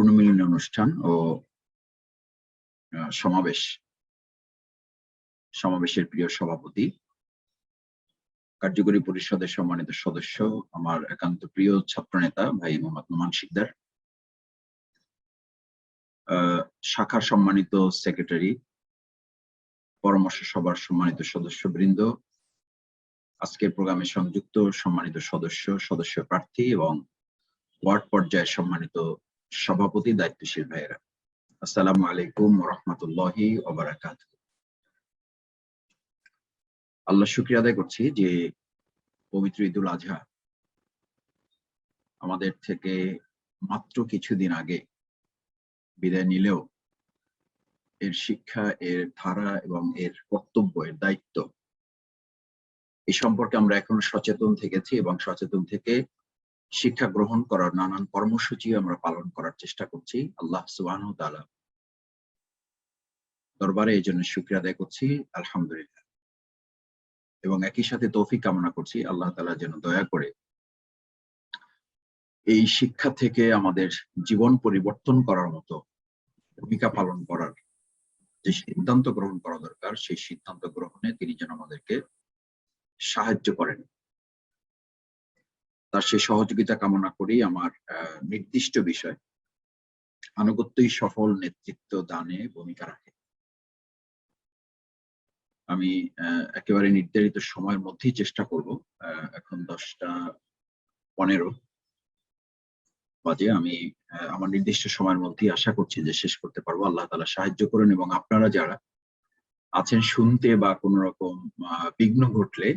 পুনর্মিলনী অনুষ্ঠান ও সমাবেশের প্রিয় সভাপতি, কার্যকরী পরিষদের সম্মানিত সদস্য, আমার একান্ত প্রিয় ছাত্রনেতা ভাই মোহাম্মদ নোমান শিকদার, শাখার সম্মানিত সেক্রেটারি, পরামর্শ সভার সম্মানিত সদস্যবৃন্দ, আজকের প্রোগ্রামে সংযুক্ত সম্মানিত সদস্য প্রার্থী এবং ওয়ার্ড পর্যায়ের সম্মানিত সভাপতি, দায়িত্বশীল ভাইয়েরা, আসসালামু আলাইকুম ওয়া রাহমাতুল্লাহি ওয়া বারাকাতুহু। আল্লাহ শুকরিয়া আদায় করছি যে পবিত্র ঈদুল আজহা আমাদের থেকে মাত্র কিছুদিন আগে বিদায় নিলেও এর শিক্ষা, এর ধারা এবং এর কর্তব্য, এর দায়িত্ব এই সম্পর্কে আমরা এখনো সচেতন থেকেছি এবং সচেতন থেকে শিক্ষা গ্রহণ করার নানান কর্মসূচি আমরা পালন করার চেষ্টা করছি। আল্লাহ সুবহানাহু ওয়া তাআলা দরবারে এই জন্য শুকরিয়া আদায় করছি, আলহামদুলিল্লাহ, এবং একই সাথে তৌফিক কামনা করছি আল্লাহ তাআলা যেন দয়া করে এই শিক্ষা থেকে আমাদের জীবন পরিবর্তন করার মতো ভূমিকা পালন করার যে সিদ্ধান্ত গ্রহণ করা দরকার, সেই সিদ্ধান্ত গ্রহণে তিনি যেন আমাদেরকে সাহায্য করেন। তার সেই সহযোগিতা কামনা করি। আমার নির্দিষ্ট বিষয়, আনুগত্যই সফল নেতৃত্ব দানে ভূমিকা রাখে। আমি একেবারে নির্ধারিত সময়ের মধ্যেই চেষ্টা করব, এখন 10:15 বাজে, আমি আমার নির্দিষ্ট সময়ের মধ্যেই আশা করছি যে শেষ করতে পারবো। আল্লাহ তাআলা সাহায্য করেন এবং আপনারা যারা আছেন শুনতে বা কোনো রকম বিঘ্ন ঘটলে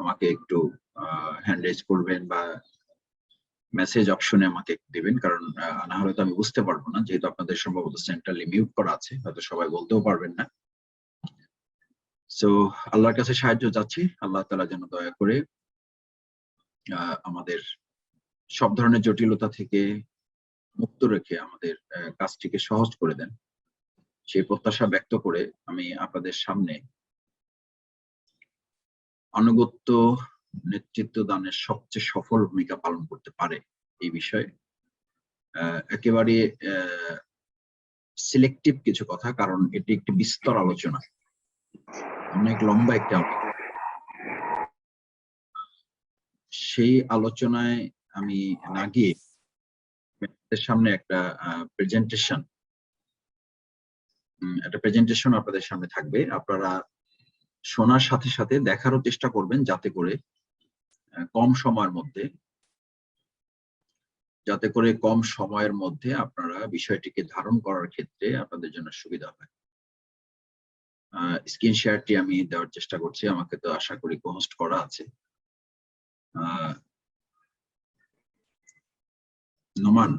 আমাকে একটু হ্যান্ড রেজ করবেন বা মেসেজ অপশনে আমাকে দিবেন, কারণ না হলে তো আমি বুঝতে পারবো না, যেহেতু আপনাদের সম্ভবত সেন্ট্রালি মিউট করা আছে, হয়তো সবাই বলতেও পারবেন না। সো আল্লাহর কাছে সাহায্য চাচ্ছি, আল্লাহ তাআলা যেন দয়া করে আমাদের সব ধরনের জটিলতা থেকে মুক্ত রেখে আমাদের কাজটিকে সহজ করে দেন, সেই প্রত্যাশা ব্যক্ত করে আমি আপনাদের সামনে আনুগত্য নেতৃত্ব দানের সবচেয়ে সফল ভূমিকা পালন করতে পারে এই বিষয়ে একেবারে সিলেক্টিভ কিছু কথা, কারণ এটি একটি বিস্তর আলোচনা, অনেক লম্বা একটা আলোচনা। সেই আলোচনায় আমি না গিয়ে সামনে একটা প্রেজেন্টেশন আপনাদের সামনে থাকবে। আপনারা শোনার সাথে সাথে দেখারও চেষ্টা করবেন, যাতে করে কম সময়ের মধ্যে আপনারা বিষয়টিকে ধারণ করার ক্ষেত্রে আপনাদের জন্য সুবিধা হয়। স্ক্রিন শেয়ারটি আমি দেওয়ার চেষ্টা করছি, আমাকে তো আশা করি হোস্ট করা আছে। নোমান,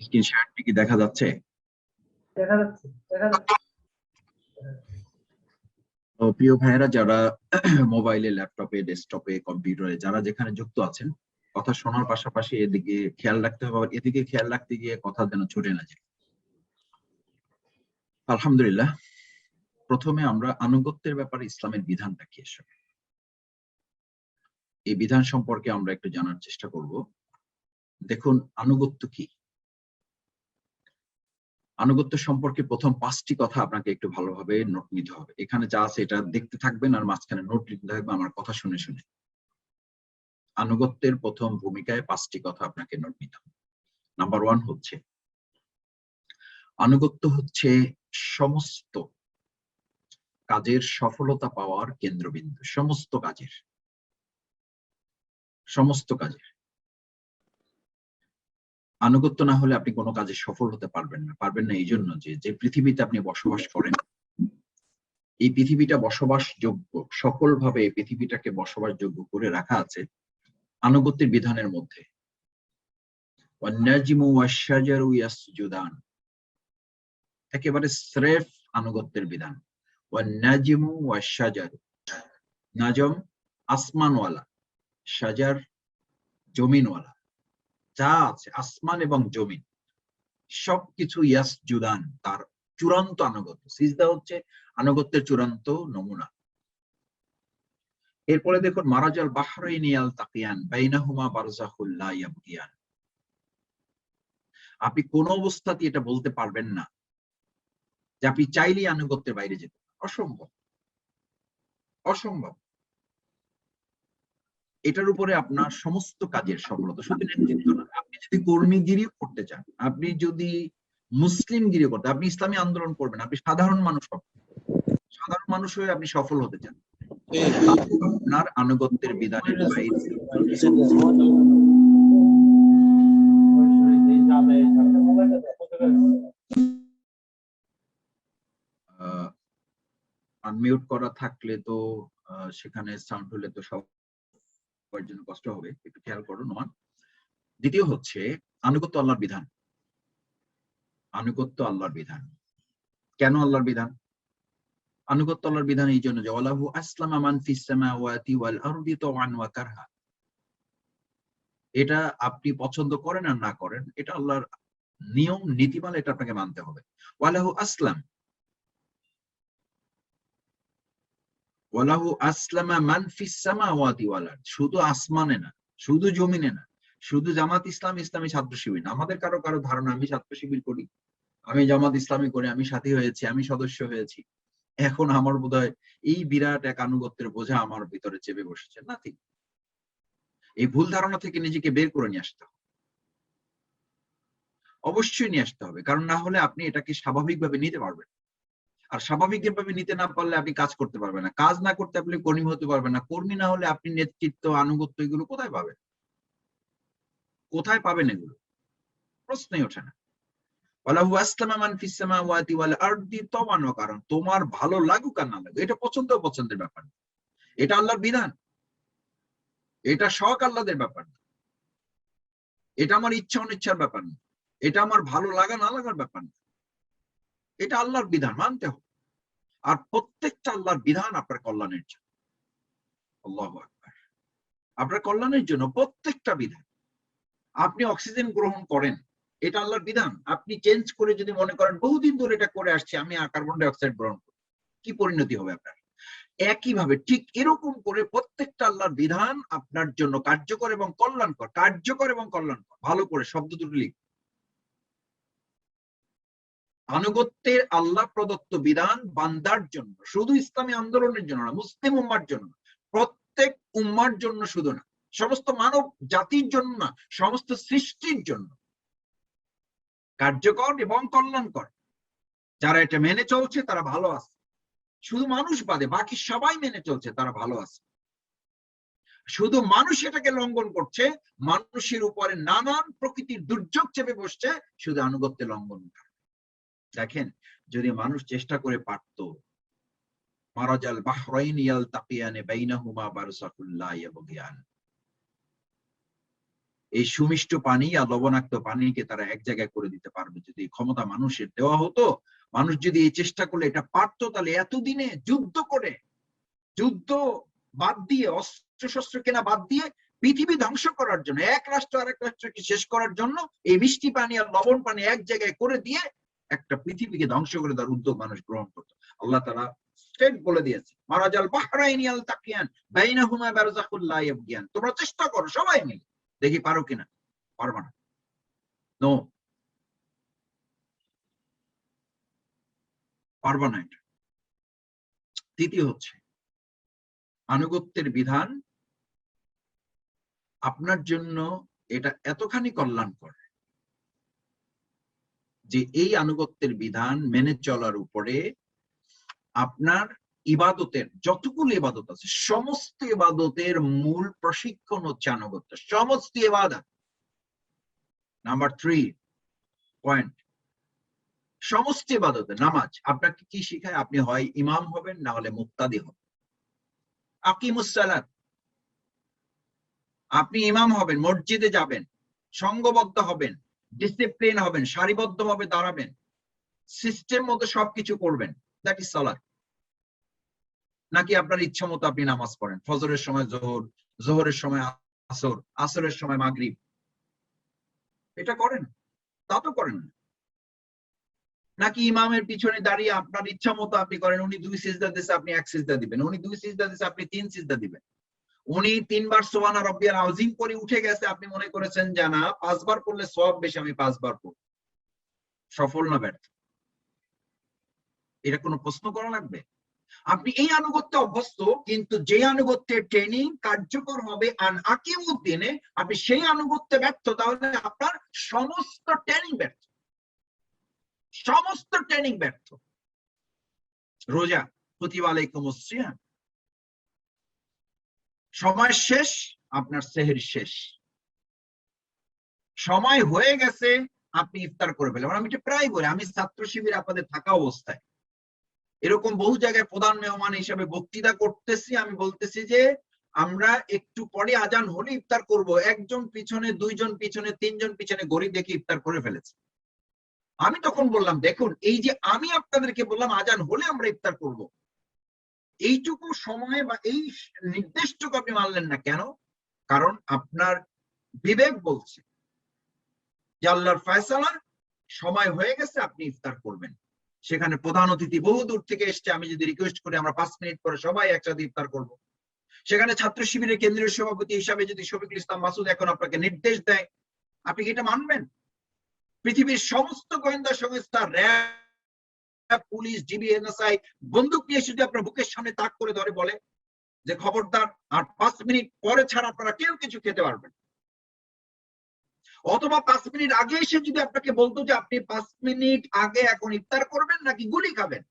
স্ক্রিন শেয়ারটি কি দেখা যাচ্ছে? দেখা যাচ্ছে। তো প্রিয় ভাইয়েরা, যারা মোবাইলে, ল্যাপটপে, ডেস্কটপে, কম্পিউটারে যারা যেখানে যুক্ত আছেন, কথা শোনার পাশাপাশি এদিকে খেয়াল রাখতে হবে, এদিকে খেয়াল রাখতে গিয়ে কথা যেন ছুটে না যায়। আলহামদুলিল্লাহ, প্রথমে আমরা আনুগত্যের ব্যাপারে ইসলামের বিধানটা কি, এই বিধান সম্পর্কে আমরা একটু জানার চেষ্টা করব। দেখুন, আনুগত্য কি? আনুগত্য সম্পর্কে প্রথম 5টি কথা আপনাকে একটু ভালোভাবে নোট নিতে হবে। এখানে যা আছে এটা দেখতে থাকবেন আর মাঝখানে নোট নিতে থাকবে আমার কথা শুনে শুনে। আনুগত্যের প্রথম ভূমিকায় 5টি কথা আপনাকে নোট নিতে হবে। নাম্বার 1 হচ্ছে, আনুগত্য হচ্ছে সমস্ত কাজের সফলতা পাওয়ার কেন্দ্রবিন্দু। সমস্ত কাজের আনুগত্য না হলে আপনি কোনো কাজে সফল হতে পারবেন না। এই জন্য যে পৃথিবীতে আপনি বসবাস করেন, এই পৃথিবীটা বসবাসযোগ্য, সকলভাবে এই পৃথিবীটাকে বসবাসযোগ্য করে রাখা আছে আনুগত্যের বিধানের মধ্যে। একেবারে স্রেফ আনুগত্যের বিধান। নাজম আসমানওয়ালা, শাজার জমিনওয়ালা, যা আছে আসমান এবং জমিন সবকিছু ইয়াসজুদান, তার চূড়ান্ত আনুগত্য। সিজদা হচ্ছে আনুগত্যের চূড়ান্ত নমুনা। এরপরে দেখুন, মারাজাল বাহরাইনি ইয়ালতাকিয়ান বাইনাহুমা বারযাখুল লা ইয়াবগিয়ান। আপনি কোন অবস্থাতেই এটা বলতে পারবেন না যে আপনি চাইলেই আনুগত্যের বাইরে যেতে পারেন। অসম্ভব, অসম্ভব। এটার উপরে আপনার সমস্ত কাজের সফলতা, শুধু নেতৃত্ব না। আপনি যদি কর্মীগিরি করতে চান, আপনি যদি মুসলিমগিরি করতে, আপনি ইসলামী আন্দোলন করবেন, আপনি সাধারণ মানুষ হবেন, সাধারণ মানুষ হয়ে আপনি সফল হতে চান, আপনার আনুগত্যের বিধানের বাইরে আনমিউট করা থাকলে তো সেখানে সাউন্ড হলে তো সবার জন্য কষ্ট হবে, একটু খেয়াল করুন। দ্বিতীয় হচ্ছে আনুগত্য আল্লাহর বিধান। আনুগত্য আল্লাহর বিধান। কেন আল্লাহর বিধান? আনুগত্য আল্লাহর বিধান এই জন্য যে ওয়ালাহু আসলামা মান ফিস সামাওয়াতি ওয়াল আরদি তাওআন ওয়া কারহা। এটা আপনি পছন্দ করেন আর না করেন, এটা আল্লাহর নিয়ম নীতিমালা, এটা আপনাকে মানতে হবে। ওয়ালাহু আসলাম, ওয়ালাহু আসলামা মান ফিস সামাওয়াতি ওয়াল আরদ, শুধু আসমানে না, শুধু জমিনে না, শুধু জামাত ইসলাম, ইসলামী ছাত্র শিবির না। আমাদের কারো কারো ধারণা আমি ছাত্র শিবির করি, আমি জামাত ইসলামী করি, আমি সাথী হয়েছি, আমি সদস্য হয়েছি, এখন আমার বোধহয় এই বিরাট এক আনুগত্যের বোঝা আমার ভিতরে চেপে বসেছে। নাথিং। এই ভুল ধারণা থেকে নিজেকে বের করে নিয়ে আসতে হবে, অবশ্যই নিয়ে আসতে হবে, কারণ না হলে আপনি এটাকে স্বাভাবিকভাবে নিতে পারবেন। আর স্বাভাবিকভাবে নিতে না পারলে আপনি কাজ করতে পারবেন না, কাজ না করতে আপনি কর্মী হতে পারবেন না, কর্মী না হলে আপনি নেতৃত্ব, আনুগত্য এগুলো কোথায় পাবেন? কোথায় পাবেন এগুলো? প্রশ্নই ওঠে না। ওয়ালাহু আসলামা মান ফিস সামাওয়াতি ওয়াল আরদি তাওআন ওয়া কারহা, তোমার ভালো লাগুক আর না লাগুক, এটা পছন্দ অপছন্দের ব্যাপার না, এটা আল্লাহর বিধান, এটা শখ আহ্লাদের ব্যাপার না, এটা আমার ইচ্ছা অনিচ্ছার ব্যাপার না, এটা আমার ভালো লাগা না লাগার ব্যাপার না, এটা আল্লাহর বিধান, মানতে হবে। আর প্রত্যেকটা আল্লাহর বিধান আপনার কল্যাণের জন্য। আল্লাহু আকবার। আপনার কল্যাণের জন্য প্রত্যেকটা বিধান। আপনি অক্সিজেন গ্রহণ করেন, এটা আল্লাহর বিধান। আপনি চেঞ্জ করে যদি মনে করেন বহুদিন ধরে এটা করে আসছি, আমি কার্বন ডাই অক্সাইড গ্রহণ করি, কি পরিণতি হবে আপনার? একইভাবে ঠিক এরকম করে প্রত্যেকটা আল্লাহর বিধান আপনার জন্য কার্যকর এবং কল্যাণকর। কার্যকর এবং কল্যাণকর, ভালো করে শব্দ দুটো লিখ। আনুগত্যের আল্লাহ প্রদত্ত বিধান বান্দার জন্য, শুধু ইসলামী আন্দোলনের জন্য না, মুসলিম উম্মার জন্য, প্রত্যেক উম্মার জন্য শুধু না, সমস্ত মানব জাতির জন্য না, সমস্ত সৃষ্টির জন্য কার্যকর এবং কল্যাণকর। যারা এটা মেনে চলছে তারা ভালো আছে, শুধু মানুষ বাদে বাকি সবাই মেনে চলছে, তারা ভালো আছে। শুধু মানুষ এটাকে লঙ্ঘন করছে, মানুষের উপরে নানান প্রকৃতির দুর্যোগ চেপে বসছে শুধু আনুগত্যে লঙ্ঘন। দেখেন, যদি মানুষ চেষ্টা করে পারত, মারাজাল বাহরাইন ইয়ালতাকিয়ানে বাইনাহুমা বারযাখুন লা ইয়াবগিয়ান, এই সুমিষ্ট পানি আর লবণাক্ত পানিকে তারা এক জায়গায় করে দিতে পারবে। যদি ক্ষমতা মানুষের দেওয়া হতো, মানুষ যদি এই চেষ্টা করলে এটা পারতো, তাহলে এতদিনে যুদ্ধ করে, যুদ্ধ বাদ দিয়ে, অস্ত্র শস্ত্র কেনা বাদ দিয়ে পৃথিবী ধ্বংস করার জন্য, এক রাষ্ট্র আরেক রাষ্ট্রকে শেষ করার জন্য এই মিষ্টি পানি আর লবণ পানি এক জায়গায় করে দিয়ে একটা পৃথিবীকে ধ্বংস করে দেওয়ার উদ্যোগ মানুষ গ্রহণ করতো। আল্লাহ তাআলা স্ট্রেট বলে দিয়েছে, মারাজাল বাহরাইন ইয়ালতাকিয়ান বাইনাহুমা বারযাখুন লা ইয়াবগিয়ান, তোমরা চেষ্টা করো সবাই মিলে, দেখি পারো কিনা। পারবা না, নো, পারবা না এটা। তৃতীয় হচ্ছে আনুগত্যের বিধান আপনার জন্য এটা এতখানি কল্যাণকর যে এই আনুগত্যের বিধান মেনে চলার উপরে আপনার ইবাদতের যতগুলো ইবাদত আছে, সমস্ত ইবাদতের মূল প্রশিক্ষণ হচ্ছে আনুগত্য। সমস্ত ইবাদত, নাম্বার 3 পয়েন্ট, সমস্ত ইবাদতে, নামাজ আপনাকে কি শিখায়? আপনি হয় ইমাম হবেন, না হলে মুক্তাদি হবেন। আকিমুস সালাত, আপনি ইমাম হবেন, মসজিদে যাবেন, সংঘবদ্ধ হবেন, ডিসিপ্লিন হবেন, সারিবদ্ধভাবে দাঁড়াবেন, সিস্টেম মতো সবকিছু করবেন, দ্যাট ইজ সালাত। নাকি আপনার ইচ্ছা মতো আপনি নামাজ পড়েন, ফজরের সময় যোহর, যোহরের সময় আসর, আসরের সময় মাগরিব, এটা করেন? তা তো করেন না। নাকি ইমামের পিছনে দাঁড়িয়ে আপনার ইচ্ছা মতো আপনি করেন, উনি 2 সিজদা দিয়েছে আপনি 1 সিজদা দিবেন, উনি 2 সিজদা দিয়েছে আপনি 3 সিজদা দিবেন, উনি 3 বার সুবহান রাব্বিয়াল আযীম করে উঠে গেছে, আপনি মনে করেছেন যে না 5 বার পড়লে সওয়াব বেশি, আমি 5 বার পড়ব। সফল না ব্যর্থ? এটা কোনো প্রশ্ন করা লাগবে? আপনি এই আনুগত্যে অভ্যস্ত, কিন্তু যে আনুগত্যের ট্রেনিং কার্যকর হবে আন আকিমুদ্দিনে, আপনি সেই আনুগত্যে ব্যর্থ, তাহলে আপনার সমস্ত ট্রেনিং ব্যর্থ, সমস্ত ট্রেনিং ব্যর্থ। রোজা কুতিবা আলাইকুমুস সিয়াম, সময় শেষ, আপনার সেহরি শেষ, সময় হয়ে গেছে, আপনি ইফতার করে ফেলেন। আমি এটা প্রায় বলি, আমি ছাত্র শিবিরে আপনাদের থাকা অবস্থায় এরকম বহু জায়গায় প্রধান মেহমান হিসেবে বক্তৃতা করতেছি, আমি বলতেছি যে আমরা একটু পরে আজান হলে ইফতার করব, একজন পিছনে, দুইজন পিছনে, তিনজন পিছনে ঘড়ি দেখে ইফতার করে ফেলেছে। আমি তখন বললাম, দেখুন এই যে আমি আপনাদেরকে বললাম আজান হলে আমরা ইফতার করব, এইটুকু সময় বা এই নির্দেশটুকু আপনি মানলেন না কেন? কারণ আপনার বিবেক বলছে যে আল্লাহর ফয়সালা, সময় হয়ে গেছে, আপনি ইফতার করবেন। সেখানে প্রধান অতিথি বহু দূর থেকে এসছে, আমি যদি রিকোয়েস্ট করি আমরা 5 মিনিট পরে সবাই একসাথে ইফতার করব। সেখানে ছাত্র শিবিরের কেন্দ্রীয় সভাপতি হিসাবে যদি শফিকুল ইসলাম মাসুদ এখন আপনাকে নির্দেশ দেয়, আপনি কি এটা মানবেন? পৃথিবীর সমস্ত গোয়েন্দা সংস্থা, র্যাব, পুলিশ, জিবি, এনএসআই বন্দুক নিয়ে যদি আপনার বুকের সামনে তাক করে ধরে বলে যে খবরদার আর 5 মিনিট পরে ছাড়া আপনারা কেউ কিছু খেতে পারবেন, অথবা 5 মিনিট আগে এসে যদি আপনাকে বলতো যে আপনি 5 মিনিট আগে এখন ইফতার করবেন নাকি গুলি খাবেন,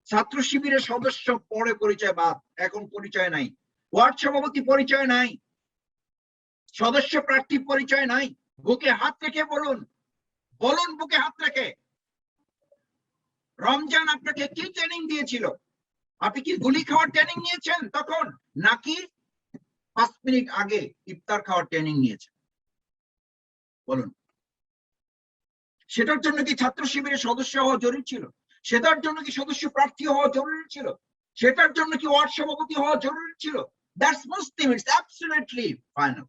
ছাত্র শিবিরের সদস্য পরে পরিচয় বাদ, এখন পরিচয় নাই, ওয়ার্ড সভাপতি পরিচয় নাই, সদস্য প্রার্থী পরিচয় নাই, বুকে হাত রেখে বলুন, বলুন বুকে হাত রেখে, রমজান আপনাকে কি ট্রেনিং দিয়েছিল? আপনি কি গুলি খাওয়ার ট্রেনিং নিয়েছেন তখন, নাকি 5 মিনিট আগে ইফতার খাওয়ার ট্রেনিং নিয়েছেন? বলুন। সেটার জন্য কি ছাত্র শিবিরের সদস্য হওয়া জরুরি ছিল? সেটার জন্য কি সদস্য প্রার্থী হওয়া জরুরি ছিল? সেটার জন্য কি ওয়ার্ড সভাপতি হওয়া জরুরি ছিল? That's Muslim, it's absolutely final.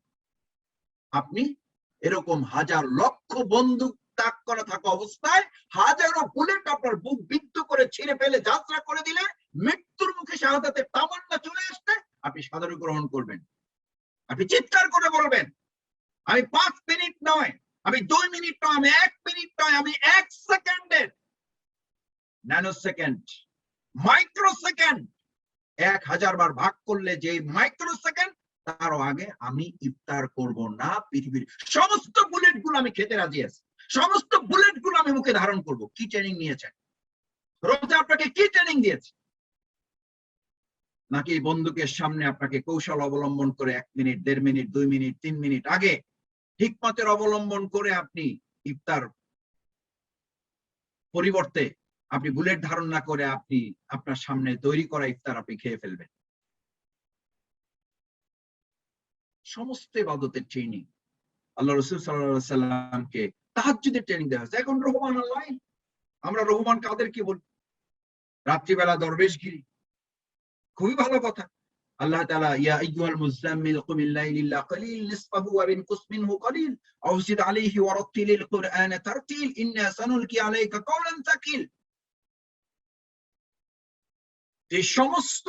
আপনি এরকম হাজার লক্ষ বন্দুক তাক করা থাকা অবস্থায় হাজারো বুলেট আপনার বুক বিদ্ধ করে ছিঁড়ে ফেলে যাত্রা করে দিলে, মৃত্যুর মুখে শাহাদাতের তামান্না চলে আসতে আপনি সাদরে গ্রহণ করবেন, আপনি চিৎকার করে বলবেন আমি 5 মিনিট নয়, আমি 2 মিনিট নয়, আমি 1 মিনিট নয়, আমি 1 সেকেন্ডের, ন্যানো সেকেন্ড, মাইক্রো সেকেন্ড, 1000 বার ভাগ করলে যে মাইক্রো সেকেন্ড, তারও আগে আমি ইফতার করব না। পৃথিবীর সমস্ত বুলেট গুলো আমি খেতে রাজি আছি, সমস্ত বুলেট গুলো আমি মুখে ধারণ করব। কি ট্রেনিং নিয়েছেন? রোজা আপনাকে কি ট্রেনিং দিয়েছে? নাকি বন্দুকের সামনে আপনাকে কৌশল অবলম্বন করে 1 মিনিট, 1.5 মিনিট, 2 মিনিট, 3 মিনিট আগে হিকমতের অবলম্বন করে আপনি ইফতার পরিবর্তে আপনি বুলেট ধারণ না করে আপনি আপনার সামনে তৈরি করা ইফতার আপনি খেয়ে ফেলবেন? সমস্ত ইবাদতের ট্রেনিং আল্লাহ রাসূল সাল্লাল্লাহু আলাইহি সাল্লামকে তাহাজ্জুদের ট্রেনিং দেওয়া হয়েছে। এখন রহমান আল্লাহ, আমরা রহমান কাদেরকে বলি? রাত্রিবেলা দরবেশগিরি, খুবই ভালো কথা। আল্লাহ তাআলা ইয়া আইয়ুহাল মুযাম্মিল কুমিল লাইলি ইল্লা কালিল নিসফাহু ওয়া বিনকুস মিনহু কালিল আও জিদ আলাইহি ওয়া রাত্তিলিল কুরআনা তারতিল ইন্না সানুলকি আলাইকা কাওলান সাকিল। এই সমস্ত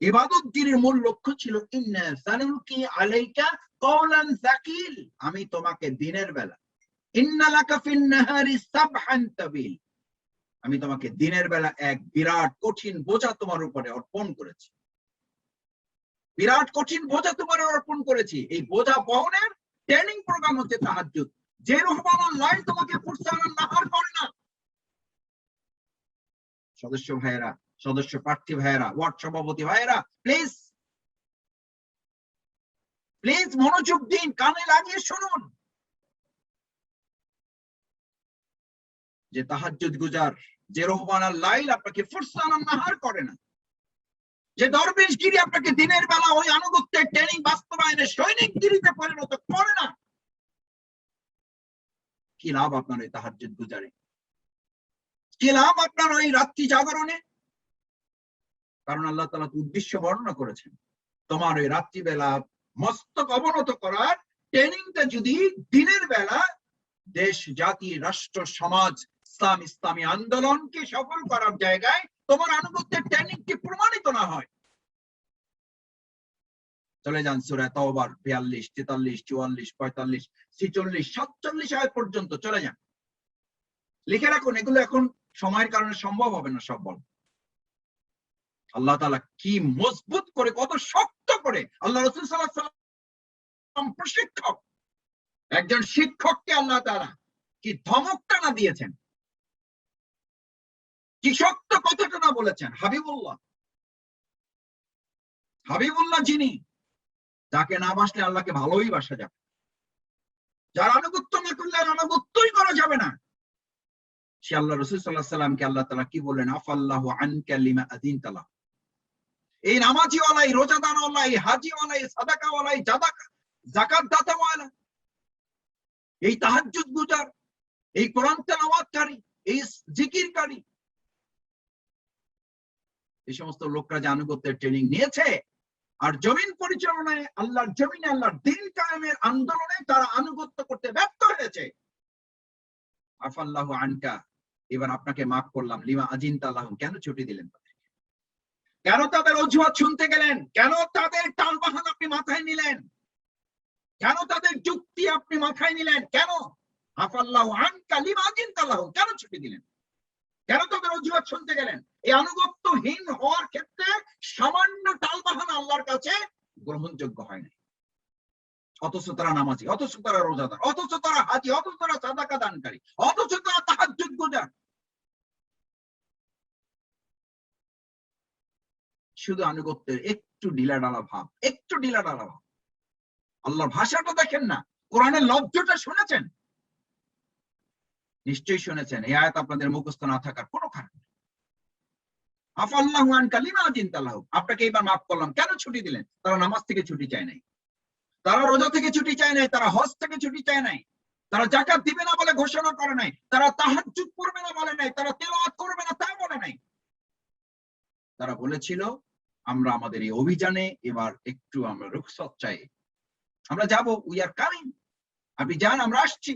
ইবাদত দিনের মূল লক্ষ্য ছিল ইন্না সানুলকি আলাইকা কাওলান সাকিল, আমি তোমাকে দিনের বেলা, ইন্না লাকা ফিন নাহারি সাবহান তাবিল, আমি তোমাকে দিনের বেলা এক বিরাট কঠিন বোঝা তোমার উপরে অর্পণ করেছি, বিরাট কঠিন বোঝা তোমার অর্পণ করেছি। এই বোঝা বহনের ট্রেনিং প্রোগ্রাম হচ্ছে তাহাজ্জুদ। যে রহমান আল্লাহ তোমাকে ফুরসানান নাহার করে না। সদস্য ভাইয়েরা, সদস্য প্রার্থী ভাইয়েরা, ওয়ার্ড সভাপতি ভাইয়েরা, প্লিজ প্লিজ মনোযোগ দিন, কানে লাগিয়ে শুনুন। যে তাহাজ্জুদ গুজার, যে রহমান আল্লাহ আপনাকে ফুরসানান নাহার করে না, যে দরবেশগিরি আপনাকে দিনের বেলা ওই আনুগত্যের ট্রেনিং বাস্তবায়নে সৈনিকগিরিতে পরিণত করে না, কি লাভ আপনার ওই তাহাজ্জুদ গুজারে? কি লাভ আপনার ওই রাত্রি জাগরণে? কারণ আল্লাহ তাআলা উদ্দেশ্য বর্ণনা করেছেন, তোমার ওই রাত্রিবেলা মস্তক অবনত করার ট্রেনিংটা যদি দিনের বেলা দেশ, জাতি, রাষ্ট্র, সমাজ, ইসলামী আন্দোলনকে সফল করার জায়গায় তোমার আনুগত্যের ট্রেনিংটি প্রমাণিত না হয়। চলে যান সূরা তাওবার 42, 43, 44, 45, 46, 47 আয়াত পর্যন্ত চলে যান। লিখে রাখুন, এগুলো এখন সময়ের কারণে সম্ভব হবে না সব বল। আল্লাহ তাআলা কি মজবুত করে, কত শক্ত করে আল্লাহ রাসূল সাল্লাল্লাহু আলাইহি ওয়াসাল্লাম প্রশিক্ষক, একজন শিক্ষককে আল্লাহ তাআলা কি ধমকটা না দিয়েছেন, কি শক্ত কথাটা না বলেছেন। হাবিবুল্লাহ যিনি, যাকে না বাসলে আল্লাহকে ভালোই বাসা যাবে, যার আনুগত্য না করলে আর আনুগত্যই করা যাবে না, সে আল্লাহ রাসূল সাল্লাল্লাহু আলাইহি সাল্লামকে আল্লাহ তাআলা কি বললেন, আফাল্লাহু আনকা লিমা আযিনতা লাহু। এই নামাজিওয়ালা, এই রোজাদারওয়ালা, এই হাজিওয়ালা, এই সাদাকাওয়ালা, এই যাকাত দাতাওয়ালা, এই তাহাজ্জুদ গুজার, এই কোরআন তেলাওয়াতকারী, এই জিকিরকারী, এই সমস্ত লোকরা যে আনুগত্যের ট্রেনিং নিয়েছে আর জমিন পরিচালনায়, আল্লাহর জমিনে আল্লাহর দ্বীন কায়েমের আন্দোলনে তারা আনুগত্য করতে ব্যর্থ হয়েছে, আফাল্লাহু আনকা, এবার আপনাকে মাফ করলাম, লিমা আযিনতা লাহুম, কেন ছুটি দিলেন তাদেরকে, কেন তাদের অজুহাত শুনতে গেলেন, কেন তাদের টালবাহানা আপনি মাথায় নিলেন, কেন তাদের যুক্তি আপনি মাথায় নিলেন, কেন আফাল্লাহু আনকা লিমা আযিনতা লাহুম, কেন ছুটি দিলেন, কেন তাদের অজুহাত শুনতে গেলেন? এই আনুগত্যহীন হওয়ার ক্ষেত্রে সামান্য টালবাহানা আল্লাহর কাছে গ্রহণযোগ্য হয় না। অথচ তারা নামাজি, অথচ তারা রোজাদার, অথচ তারা হাজি, অথচ তারা সাদাকা দানকারী, অথচ তারা তাহাজ্জুদ গুজার। শুধু আনুগত্যের একটু ঢিলাঢালা ভাব, একটু ঢিলাঢালা ভাব। আল্লাহর ভাষাটা দেখেন না, কোরআনের লব্ধটা শুনেছেন? নিশ্চয়ই শুনেছেন। এই আয়াত আপনাদের মুখস্থ না থাকার কোনো কারণ নেই। আফাল্লাহু আনকা লিমা আযিনতা লাহু, আপনাকে এবার মাফ করলাম, কেন ছুটি দিলেন? তারা নামাজ থেকে ছুটি চায় নাই, তারা রোজা থেকে ছুটি চায় নাই, তারা হজ থেকে ছুটি চায় নাই, তারা যাকাত দিবে না বলে ঘোষণা করে নাই, তারা তাহাজ্জুদ করবে না বলে নাই, তারা তেলাওয়াত করবে না তা বলে নাই। তারা বলেছিল, আমরা আমাদের এই অভিযানে এবার একটু আমরা রুখসত চাই, আমরা যাব, উই আর কামিং, আপনি যান, আমরা আসছি,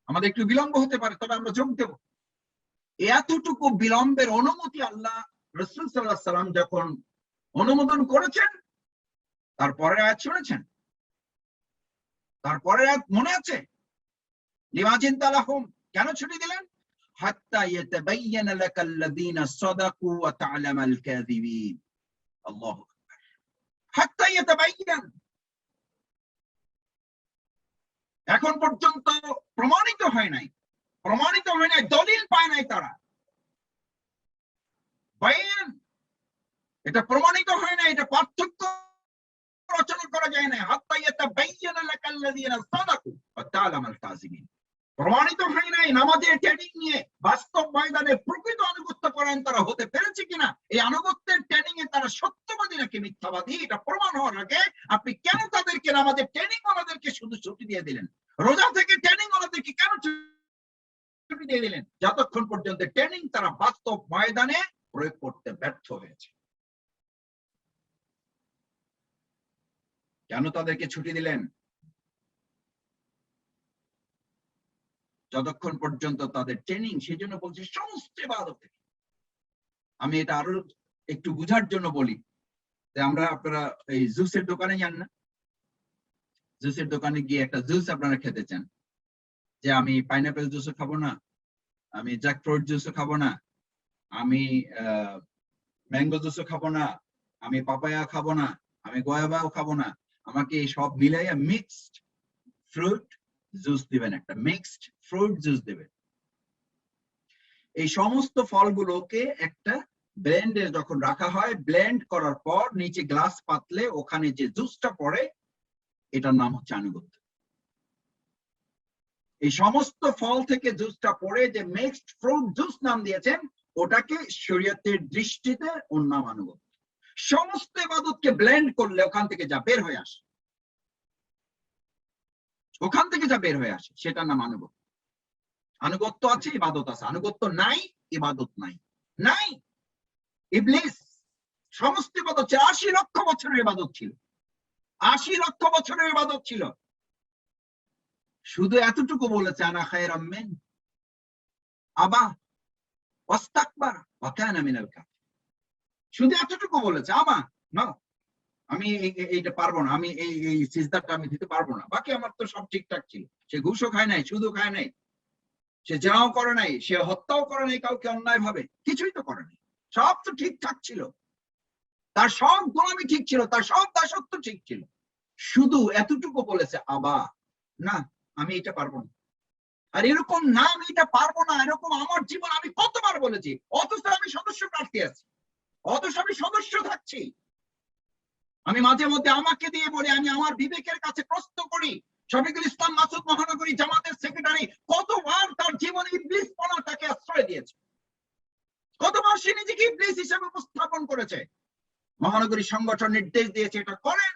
আমাদের একটু বিলম্ব হতে পারে, তবে আমরা যোগ দেব। এতটুকু বিলম্বের অনুমতি আল্লাহ রাসূল সাল্লাল্লাহু আলাইহি সাল্লাম যখন অনুমোদন করেছেন, তারপরে আয়াত শুনেছেন, তারপরে আয়াত মনে আছে, লিমা আযিনতা লাহুম, কেন ছুটি দিলেন? হাত্তা ইয়াতাবায়্যানা লাকাল্লাযীনা সাদাকু ওয়া তা'লামাল কাযিবিন। আল্লাহু আকবার। হাত্তা ইয়াতাবায়্যান, এখন পর্যন্ত প্রমাণিত হয় নাই, দলিল পায় নাই তারা, বায়ান, এটা প্রমাণিত হয় না, এটা পার্থক্য রচনা করা যায় না। হাত্তা ইয়াতাবায়্যানা লাকাল্লাযীনা সাদাকু ওয়া তা'লামাল কাযিবিন, প্রমাণিত হয় নাই নামাজের ট্রেনিং নিয়ে বাস্তব ময়দানে প্রকৃত আনুগত্য করেন তারা হতে পেরেছে কিনা, এই আনুগত্যের ট্রেনিং এ তারা সত্যবাদী নাকি মিথ্যাবাদী, এটা প্রমাণ হওয়ার আগে আপনি কেন তাদেরকে নামাজের ট্রেনিং ওনাদেরকে শুধু ছুটি দিয়ে দিলেন? রোজা থেকে ট্রেনিং ওনাদেরকে কেন ছুটি দিয়ে দিলেন? যতক্ষণ পর্যন্ত ট্রেনিং তারা বাস্তব ময়দানে প্রয়োগ করতে ব্যর্থ হয়েছে। কেন তাদেরকে ছুটি দিলেন? যতক্ষণ পর্যন্ত তাদের ট্রেনিং, সেই জন্য বলছি সমস্ত ইবাদত থেকে। আমি এটা আরো একটু বুঝার জন্য বলি যে আপনারা এই জুসের দোকানে যান না, জুসের দোকানে গিয়ে একটা জুস আপনারা খেতে চান, যে আমি পাইনাপেল জুসও খাবো না, আমি জ্যাকফ্রুট জুসও খাবো না, আমি ম্যাঙ্গো জুসও খাবো না, আমি পাপায়া খাবো না, আমি গোয়াবাও খাবো না, আমাকে সব মিলাইয়া মিক্সড ফ্রুট জুস দিবেন, একটা মিক্সড ফ্রুট জুস দিবেন। এই সমস্ত ফলগুলোকে একটা ব্লেন্ডে যখন রাখা হয়, ব্লেন্ড করার পর নিচে গ্লাস পাতলে ওখানে যে জুসটা পড়ে, এটার নাম হচ্ছে আনুগত্য। এই সমস্ত ফল থেকে জুসটা পড়ে যে মিক্সড ফ্রুট জুস নাম দিয়েছেন, ওটাকে শরীয়তের দৃষ্টিতে ওর নাম আনুগত্য। সমস্ত ইবাদতকে ব্লেন্ড করলে ওখান থেকে যা বের হয়ে আসে, সেটার নাম আনুগত্য। আনুগত্য আছে, ইবাদত আছে, আনুগত্য নাই, ইবাদত নাই। নাই, ইবলিস সমস্ত ইবাদত ছিল, ৮০ লক্ষ বছরের ইবাদত ছিল, ৮০ লক্ষ বছরের ইবাদত ছিল, শুধু এতটুকু বলেছে, আনা খায়রাম মিন আবা ওয়াস্তাকবার ওয়া কানা মিনাল কাফিরিন। শুধু এতটুকু বলেছে, আমা নাও, আমি এইটা পারবো না, আমি এই সিজদাটা আমি দিতে পারবো না, বাকি আমার তো সব ঠিকঠাক ছিল। সে ঘুষও খায় নাই, সুদও খায় নাই, সে জেনাও করে নাই, সে হত্যাও করে নাই কাউকে অন্যায় ভাবে, কিছুই তো করে নাই, সব তো ঠিকঠাক ছিল, তার সব গোলামি ঠিক ছিল, তার সব দাসত্ব ঠিক ছিল, শুধু এতটুকু বলেছে আবা, না আমি এটা পারবো না। আর এরকম না আমি এটা পারবো না, এরকম আমার জীবন আমি কতবার বলেছি, অথচ আমি সদস্য প্রার্থী আছি, অথচ আমি সদস্য থাকছি। আমি মাঝে মধ্যে আমাকে দিয়ে বলি, আমি আমার বিবেকের কাছে প্রশ্ন করি, শফিকুল ইসলাম মাসুদ মহানগরী জামাতের সেক্রেটারি কতবার তার জীবনে ইবলিসপনা তাকে আশ্রয় দিয়েছে, কতবার সে নিজেকে ইবলিস হিসেবে উপস্থাপন করেছে। মহানগরী সংগঠন নির্দেশ দিয়েছে এটা করেন,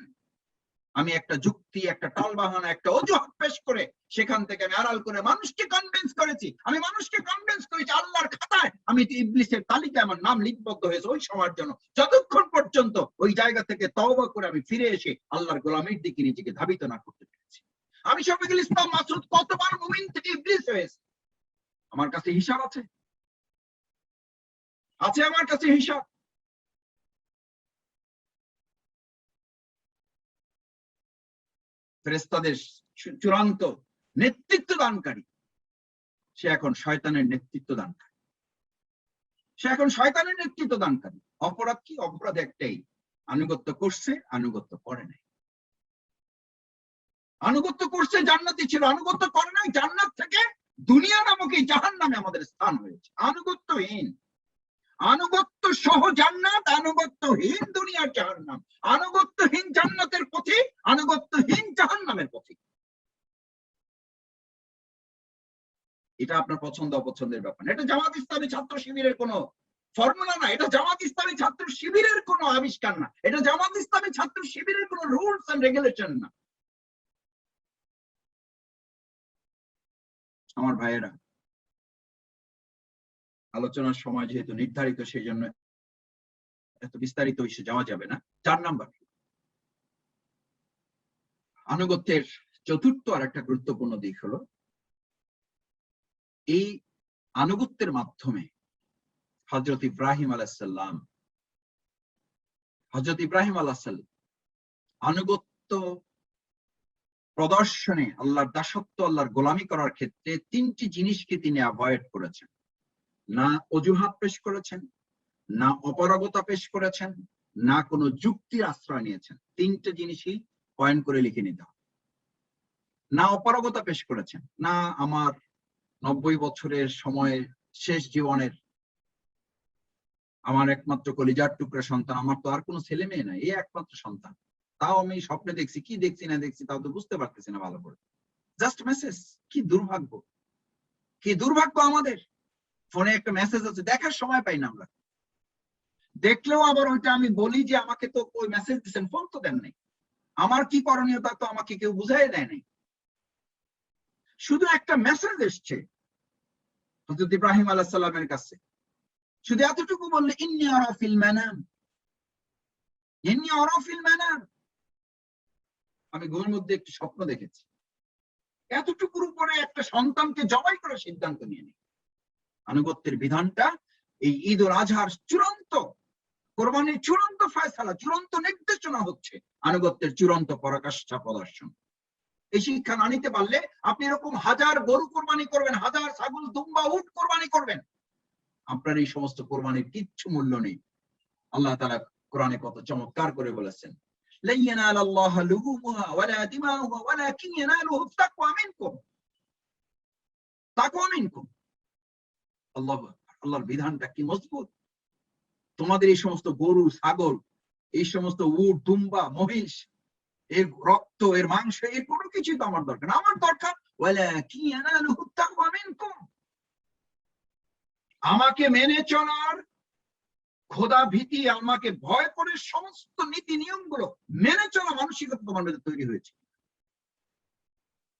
আমি একটা যুক্তি, একটা টালবাহানা, একটা অজুহাত পেশ করে সেখান থেকে আমি আড়াল করে মানুষকে কনভিন্স করেছি, আমি মানুষকে কনভিন্স করেছি আল্লাহর খাতায় আমি তো ইবলিসের তালিকায় আমার নাম লিপিবদ্ধ হয়েছে ওই সময়ের জন্য, যতক্ষণ পর্যন্ত ওই জায়গা থেকে তওবা করে আমি ফিরে এসে আল্লাহর গোলামির দিকে নিজেকে ধাবিত না করতে পেরেছি। আমি শফিকুল ইসলাম মাসুদ কতবার মুমিন থেকে ইবলিস হয়েছে, আমার কাছে হিসাব আছে, আছে আমার কাছে হিসাব। ফেরেশতাদের চূড়ান্ত নেতৃত্ব দানকারী, সে এখন শয়তানের নেতৃত্ব দানকারী, সে এখন শয়তানের নেতৃত্ব দানকারী। অপরাধ কি? অপরাধ একটাই, আনুগত্য করছে, আনুগত্য করে নাই। আনুগত্য করছে জান্নাতি ছিল, আনুগত্য করে নাই, জান্নাত থেকে দুনিয়া নামক এই জাহান্নামে আমাদের স্থান হয়েছে। আনুগত্যহীন, আনুগত্য সহ জান্নাত, আনুগত্যহীন দুনিয়ার জাহান্নাম, আনুগত্যহীন জান্নাতের পথে, আনুগত্যহীন জাহান্নামের পথে। এটা আপনার পছন্দ অপছন্দের ব্যাপার, এটা জামাত ইসলামী ছাত্র শিবিরের কোনো ফর্মুলা না, এটা জামাত ইসলামী ছাত্র শিবিরের কোনো আবিষ্কার না, এটা জামাত ইসলামী ছাত্র শিবিরের কোনো রুলস এন্ড রেগুলেশন না। আমার ভাইয়েরা, আলোচনার সময় যেহেতু নির্ধারিত, সেই জন্য এত বিস্তারিত হিসেবে যাওয়া যাবে না। 4 নাম্বার, আনুগত্যের চতুর্থ আর একটা গুরুত্বপূর্ণ দিক হলো, এই আনুগত্যের মাধ্যমে হযরত ইব্রাহিম আলাইহিস সালাম, হযরত ইব্রাহিম আলাইহিস সালাম আনুগত্য প্রদর্শনে, আল্লাহর দাসত্ব, আল্লাহর গোলামি করার ক্ষেত্রে 3টি জিনিসকে তিনি অ্যাভয়েড করেছেন। না অজুহাত পেশ করেছেন, না অপারগতা পেশ করেছেন, না কোনো যুক্তির আশ্রয় নিয়েছেন। 3টে জিনিসই পয়েন্ট করে লিখে নিতে হবে। না অপারগতা পেশ করেছেন, না আমার 90 বছরের সময়ের শেষ জীবনের আমার একমাত্র কলিজার টুকরা সন্তান, আমার তো আর কোনো ছেলে মেয়ে নাই, এই একমাত্র সন্তান, তাও আমি স্বপ্নে দেখছি, কি দেখছি না দেখছি তাও তো বুঝতে পারতেছি না ভালো করে, জাস্ট মেসেজ। কি দুর্ভাগ্য, কি দুর্ভাগ্য আমাদের। ফোনে একটা মেসেজ আছে, দেখার সময় পাই না আমরা, দেখলেও আবার ওইটা আমি বলি যে আমাকে তো ওই মেসেজ দিচ্ছেন, ফোন তো দেন নাই, আমার কি করণীয় তা তো আমাকে কেউ বুঝাই দেয় নাই। শুধু একটা মেসেজ এসছে হযরত ইব্রাহিম আলাইহিস সালামের কাছে, শুধু এতটুকু বললে, ইন্নী আরা ফিল মানাম, ইন্নী আরা ফিল মানাম, আমি ঘুমের মধ্যে একটি স্বপ্ন দেখেছি। এতটুকুর উপরে একটা সন্তানকে জবাই করার সিদ্ধান্ত নিয়ে নেই। আনুগত্যের বিধানটা এই ঈদ উল আজহার চূড়ান্ত কোরবানির চূড়ান্ত ফয়সালা, চূড়ান্ত নির্দেশনা হচ্ছে আনুগত্যের চূড়ান্ত পরাকাষ্ঠা প্রদর্শন। এই শিক্ষা না নিতে পারলে আপনি এরকম হাজার গরু কোরবানি করবেন, হাজার ছাগল, দুম্বা, উট কোরবানি করবেন, আপনার এই সমস্ত কোরবানির কিচ্ছু মূল্য নেই। আল্লাহ তাআলা কোরআনে কত চমৎকার করে বলেছেন, লা ইয়ানালাল্লাহু লুহুমুহা ওয়ালা দিমাউহা ওয়ালাকিন ইয়ানালুহু তাকওয়া মিনকুম, তাকওয়া মিনকুম। আল্লাহু আকবার, আল্লাহর বিধানটা কি মজবুত। তোমাদের এই সমস্ত গরু, ছাগল, এই সমস্ত উট, দুম্বা, মহিষ, এর রক্ত, এর মাংস, এর কোনো কিছুই তো আমার দরকার না, আমার দরকার ওয়ালাকিন ইয়ানালুহু তাকওয়া মিনকুম, আমাকে মেনে চলার খোদা ভীতি, আমাকে ভয় করে সমস্ত নীতি নিয়মগুলো মেনে চলা মানসিকতা তোমার মধ্যে তৈরি হয়েছে।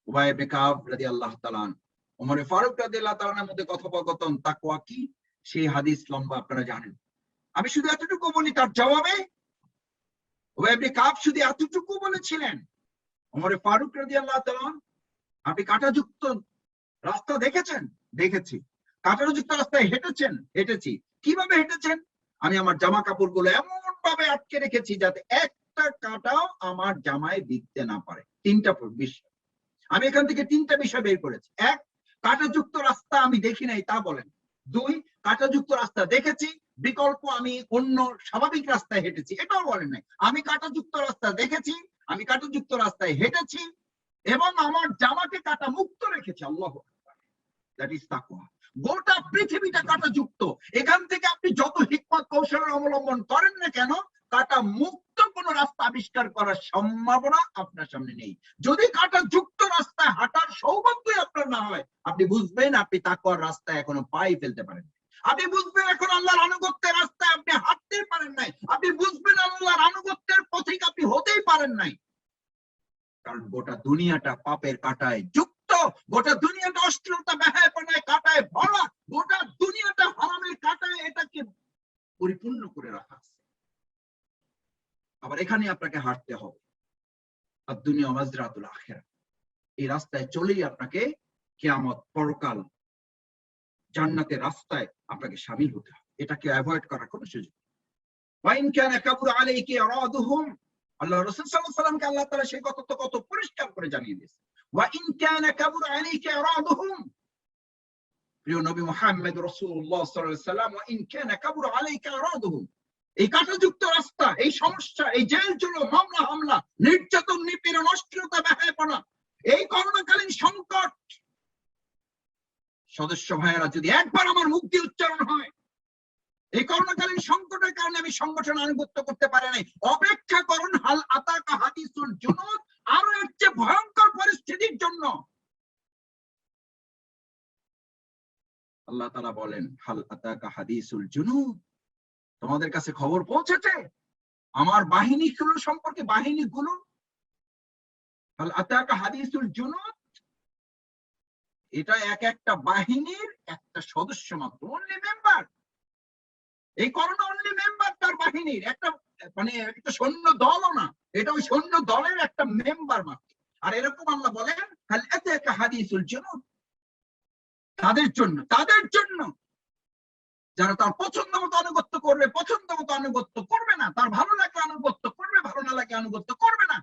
উবাই ইবনে কাব রাদিয়াল্লাহু তাআলা, ওমর ফারুক রাদিয়াল্লাহু তাআলার মধ্যে কথোপকথন, তাকওয়া কি, সেই হাদিস লম্বা, আপনারা জানেন। আমি শুধু এতটুকু বলি, তার জবাবে উবাই ইবনে কাব শুধু এতটুকু বলেছিলেন, ওমর ফারুক রাদিয়াল্লাহু তাআলা, আপনি কাঁটাযুক্ত রাস্তা দেখেছেন? দেখেছি। কাঁটাযুক্ত রাস্তায় হেঁটেছেন? হেঁটেছি। কিভাবে হেঁটেছেন? আমি আমার জামা কাপড়গুলো এমন ভাবে আটকে রেখেছি যাতে একটা কাঁটাও আমার জামায় বিঁধতে না পারে। 3টা বিষয় আমি এখান থেকে 3টা বিষয় বের করেছি। 1, কাঁটাযুক্ত রাস্তা আমি দেখি নাই তা বলেন। 2, কাঁটাযুক্ত রাস্তা দেখেছি, বিকল্প আমি অন্য স্বাভাবিক রাস্তায় হেঁটেছি, এটাও বলেন নাই। আমি কাঁটাযুক্ত রাস্তা দেখেছি, আমি কাঁটাযুক্ত রাস্তায় হেঁটেছি এবং আমার জামাকে কাঁটা মুক্ত রেখেছি। আল্লাহু আকবার। দ্যাট ইজ তাকওয়া। গোটা পৃথিবীটা কাঁটাযুক্ত, এখান থেকে আপনি যত হিকমত কৌশলের অবলম্বন করেন না কেন, কাঁটা মুক্ত কোন রাস্তা আবিষ্কার করার সম্ভাবনা আপনার সামনে নেই। যদি কাঁটা যুক্ত রাস্তায় হাঁটার সৌভাগ্যই আপনার না হয়, আপনি বুঝবেন আপনি তাকওয়ার রাস্তায় এখনো পাই ফেলতে পারেন। আপনি বুঝবেন এখন আল্লাহর আনুগত্যের রাস্তায় আপনি হাঁটতে পারেন নাই। আপনি বুঝবেন আল্লাহর আনুগত্যের পথিক আপনি হতেই পারেন নাই। কারণ গোটা দুনিয়াটা পাপের কাঁটায় যুক্ত, গোটা দুনিয়াটা অশ্লীলতা বেহায়াপনায় কাঁটায় ভরা, গোটা দুনিয়াটা হারামের কাঁটায় এটাকে পরিপূর্ণ করে রাখা আছে। আবার এখানে আপনাকে হাঁটতে হবে। আর দুনিয়া মাজরাতুল আখিরাহ, এই রাস্তায় চলেই আপনাকে কিয়ামত, পরকাল, জান্নাতের রাস্তায় আপনাকে শামিল হতে হবে। এটাকে অ্যাভয়েড করার কোনো সুযোগ নেই। ওয়াইন কানা কাবুর আলাইকা ইরাদুহুম, আল্লাহ রাসূল সাল্লাল্লাহু আলাইহি ওয়াসাল্লামকে আল্লাহ তাআলা সেই কথা তো কত পরিষ্কার করে জানিয়ে দিয়েছেন। ওয়াইন কানা কাবুর আলাইকা ইরাদুহুম, প্রিয় নবী মুহাম্মদ রাসূলুল্লাহ সাল্লাল্লাহু আলাইহি ওয়াসাল্লাম, ওয়াইন কানা কাবুর আলাইকা ইরাদুহুম, এই কাঁটাযুক্ত রাস্তা, এই সমস্যা, এই জেল জুলুম, মামলা হামলা, নির্যাতন, নিপীড়ন, অশ্লীলতা, বেহায়াপনা, এই করোনাকালীন সংকট, সদস্য ভাইয়েরা যদি একবার আমার মুখ দিয়ে উচ্চারণ হয়, এই করোনাকালীন সংকটের কারণে আমি সংগঠন আনুগত্য করতে পারি নাই, অপেক্ষা করুন হাল আতাকা হাদিসুল জুনুদ, আরো এর চেয়ে ভয়ঙ্কর পরিস্থিতির জন্য। আল্লাহ তাআলা বলেন, হাল আতাকা হাদিসুল জুনুদ, তোমাদের কাছে খবর পৌঁছেছে আমার বাহিনীগুলো সম্পর্কে, বাহিনীগুলো, হাল আতাকা হাদিসুল জুনুদ, এটা এক একটা বাহিনীর একটা সদস্য মাত্র, অনলি মেম্বার। এই করোনা অনলি মেম্বার তার বাহিনীর একটা, মানে একটা সৈন্য দলও না, এটা ওই সৈন্য দলের একটা মেম্বার মাত্র। আর এরকম আল্লাহ বলেন হাল আতাকা হাদিসুল জুনুদ, তাদের জন্য, তাদের জন্য যারা তার পছন্দ মতো আনুগত্য করবে, পছন্দ মতো আনুগত্য করবে না, তার ভালো লাগলে আনুগত্য করবে, ভালো না লাগে আনুগত্য করবে না,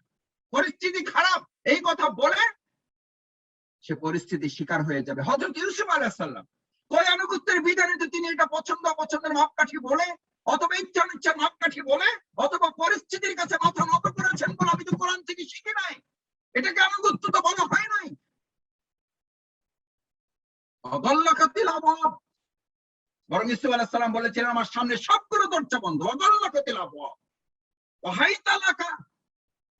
পরিস্থিতি খারাপ এই কথা বলে সে পরিস্থিতির শিকার হয়ে যাবে। হযরত ইউসুফ আলাইহিস সালাম কই আনুগত্যের বিধানে তো তিনি এটা পছন্দ অপছন্দের মাপকাঠি বলে, অথবা ইচ্ছা অনিচ্ছার মাপকাঠি বলে, অথবা পরিস্থিতির কাছে মাথা নত করেছেন বলে আমি তো কোরআন থেকে শিখি নাই, এটাকে আনুগত্য তো বলা হয় নাই। অগল্লাকাতিল আবওয়াব, বরং ইউসুফ আলাইহিস সালাম বলেছিলেন আমার সামনে সবগুলো দরজা বন্ধ। অগল্লাকাতিল আবওয়াব ওয়াহাইতালাকা,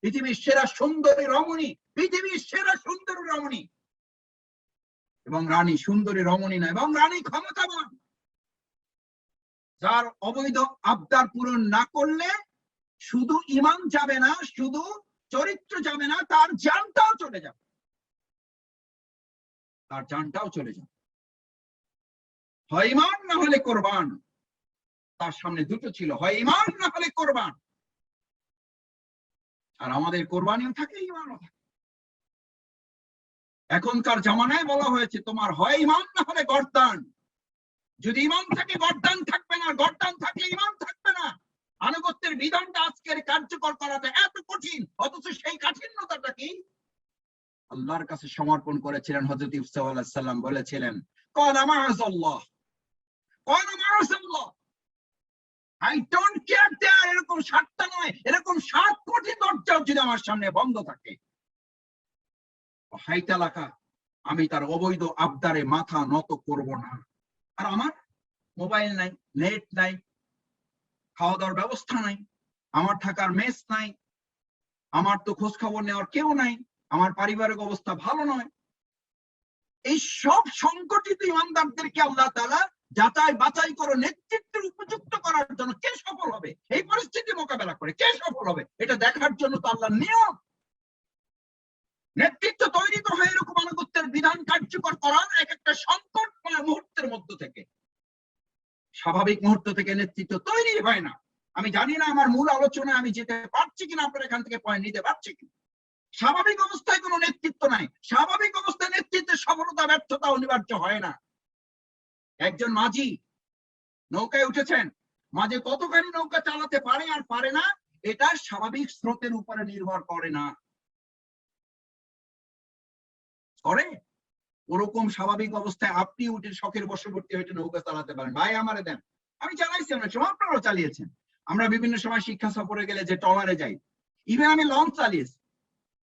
পৃথিবীর সেরা সুন্দরী রমণী, পৃথিবীর সেরা সুন্দরী রমণী, এবং রানী সুন্দরী রমণী না, এবং রানী ক্ষমতাবান, যার অবৈধ আবদার পূরণ না করলে শুধু ঈমান যাবে না, শুধু চরিত্র যাবে না, তার জানটাও চলে যাবে, তার জানটাও চলে যাবে। হয় ঈমান না হলে কোরবান, তার সামনে দুটো ছিল, হয় ঈমান না হলে কোরবান। আর আমাদের কোরবানিও থাকে, ঈমানও থাকে। এখনকার জামানায় বলা হয়েছে তোমার হয় ঈমান না হলে গর্দান। যদি ঈমান থাকে গর্দান থাকবে না, গর্দান থাকলে ঈমান থাকবে না। আনুগত্যের বিধানটা আজকের কার্যকর করাটা এত কঠিন, অথচ সেই কাঠিন্যতাটা কি আল্লাহর কাছে সমর্পণ করেছিলেন হযরত ইউসুফ আলাইহিস সালাম। বলেছিলেন ক্বালা মাআযাল্লাহ, ক্বালা মাআযাল্লাহ, আই ডোন্ট কেয়ার দেয়ার, এরকম 7টা নয়, এরকম 7 কোটি দরজা যদি আমার সামনে বন্ধ থাকে, হাইতালাকা, আমি তার অবৈধ আবদারে মাথা নত করব না। আর আমার মোবাইল নাই, নেট নাই, খাওয়া দাওয়ার ব্যবস্থা নাই, আমার থাকার মেস নাই, আমার তো খোঁজ খবর নেওয়ার কেউ নাই, আমার পারিবারিক অবস্থা ভালো নয়। এই সব সংকটিত ইমানদারদেরকে আল্লাহ তাআলা যাচাই বাছাই করে নেতৃত্বের উপযুক্ত করার জন্য কে সফল হবে, এই পরিস্থিতি মোকাবেলা করে কে সফল হবে, এটা দেখার জন্য তো আল্লাহর নিয়ম। নেতৃত্ব তৈরি তো হয় এরকম আনুগত্যের বিধান কার্যকর করার এক একটা সংকটময় মুহূর্তের মধ্য থেকে। স্বাভাবিক মুহূর্ত থেকে নেতৃত্ব তৈরি হয় না। আমি জানি না আমার মূল আলোচনায় আমি যেতে পারছি কিনা, আপনারা এখান থেকে পয়েন্ট নিতে পারছি কিনা। স্বাভাবিক অবস্থায় কোনো নেতৃত্ব নাই, স্বাভাবিক অবস্থায় নেতৃত্বের সফলতা ব্যর্থতা অনিবার্য হয় না। একজন মাঝি নৌকায় উঠেছেন, মাঝে কতখানি নৌকা চালাতে পারে আর পারে না, এটা স্বাভাবিক স্রোতের উপরে নির্ভর করে না। করে ওরকম স্বাভাবিক অবস্থায় আপনি উঠে শখের বশবর্তী হয়ে নৌকা চালাতে পারেন, ভাই আমারে দেন। আমি চালাইছি, অনেক সময় আপনারাও চালিয়েছেন। আমরা বিভিন্ন সময় শিক্ষা সফরে গেলে যে ট্রলারে যাই, ইভেন আমি লঞ্চ চালিয়েছি,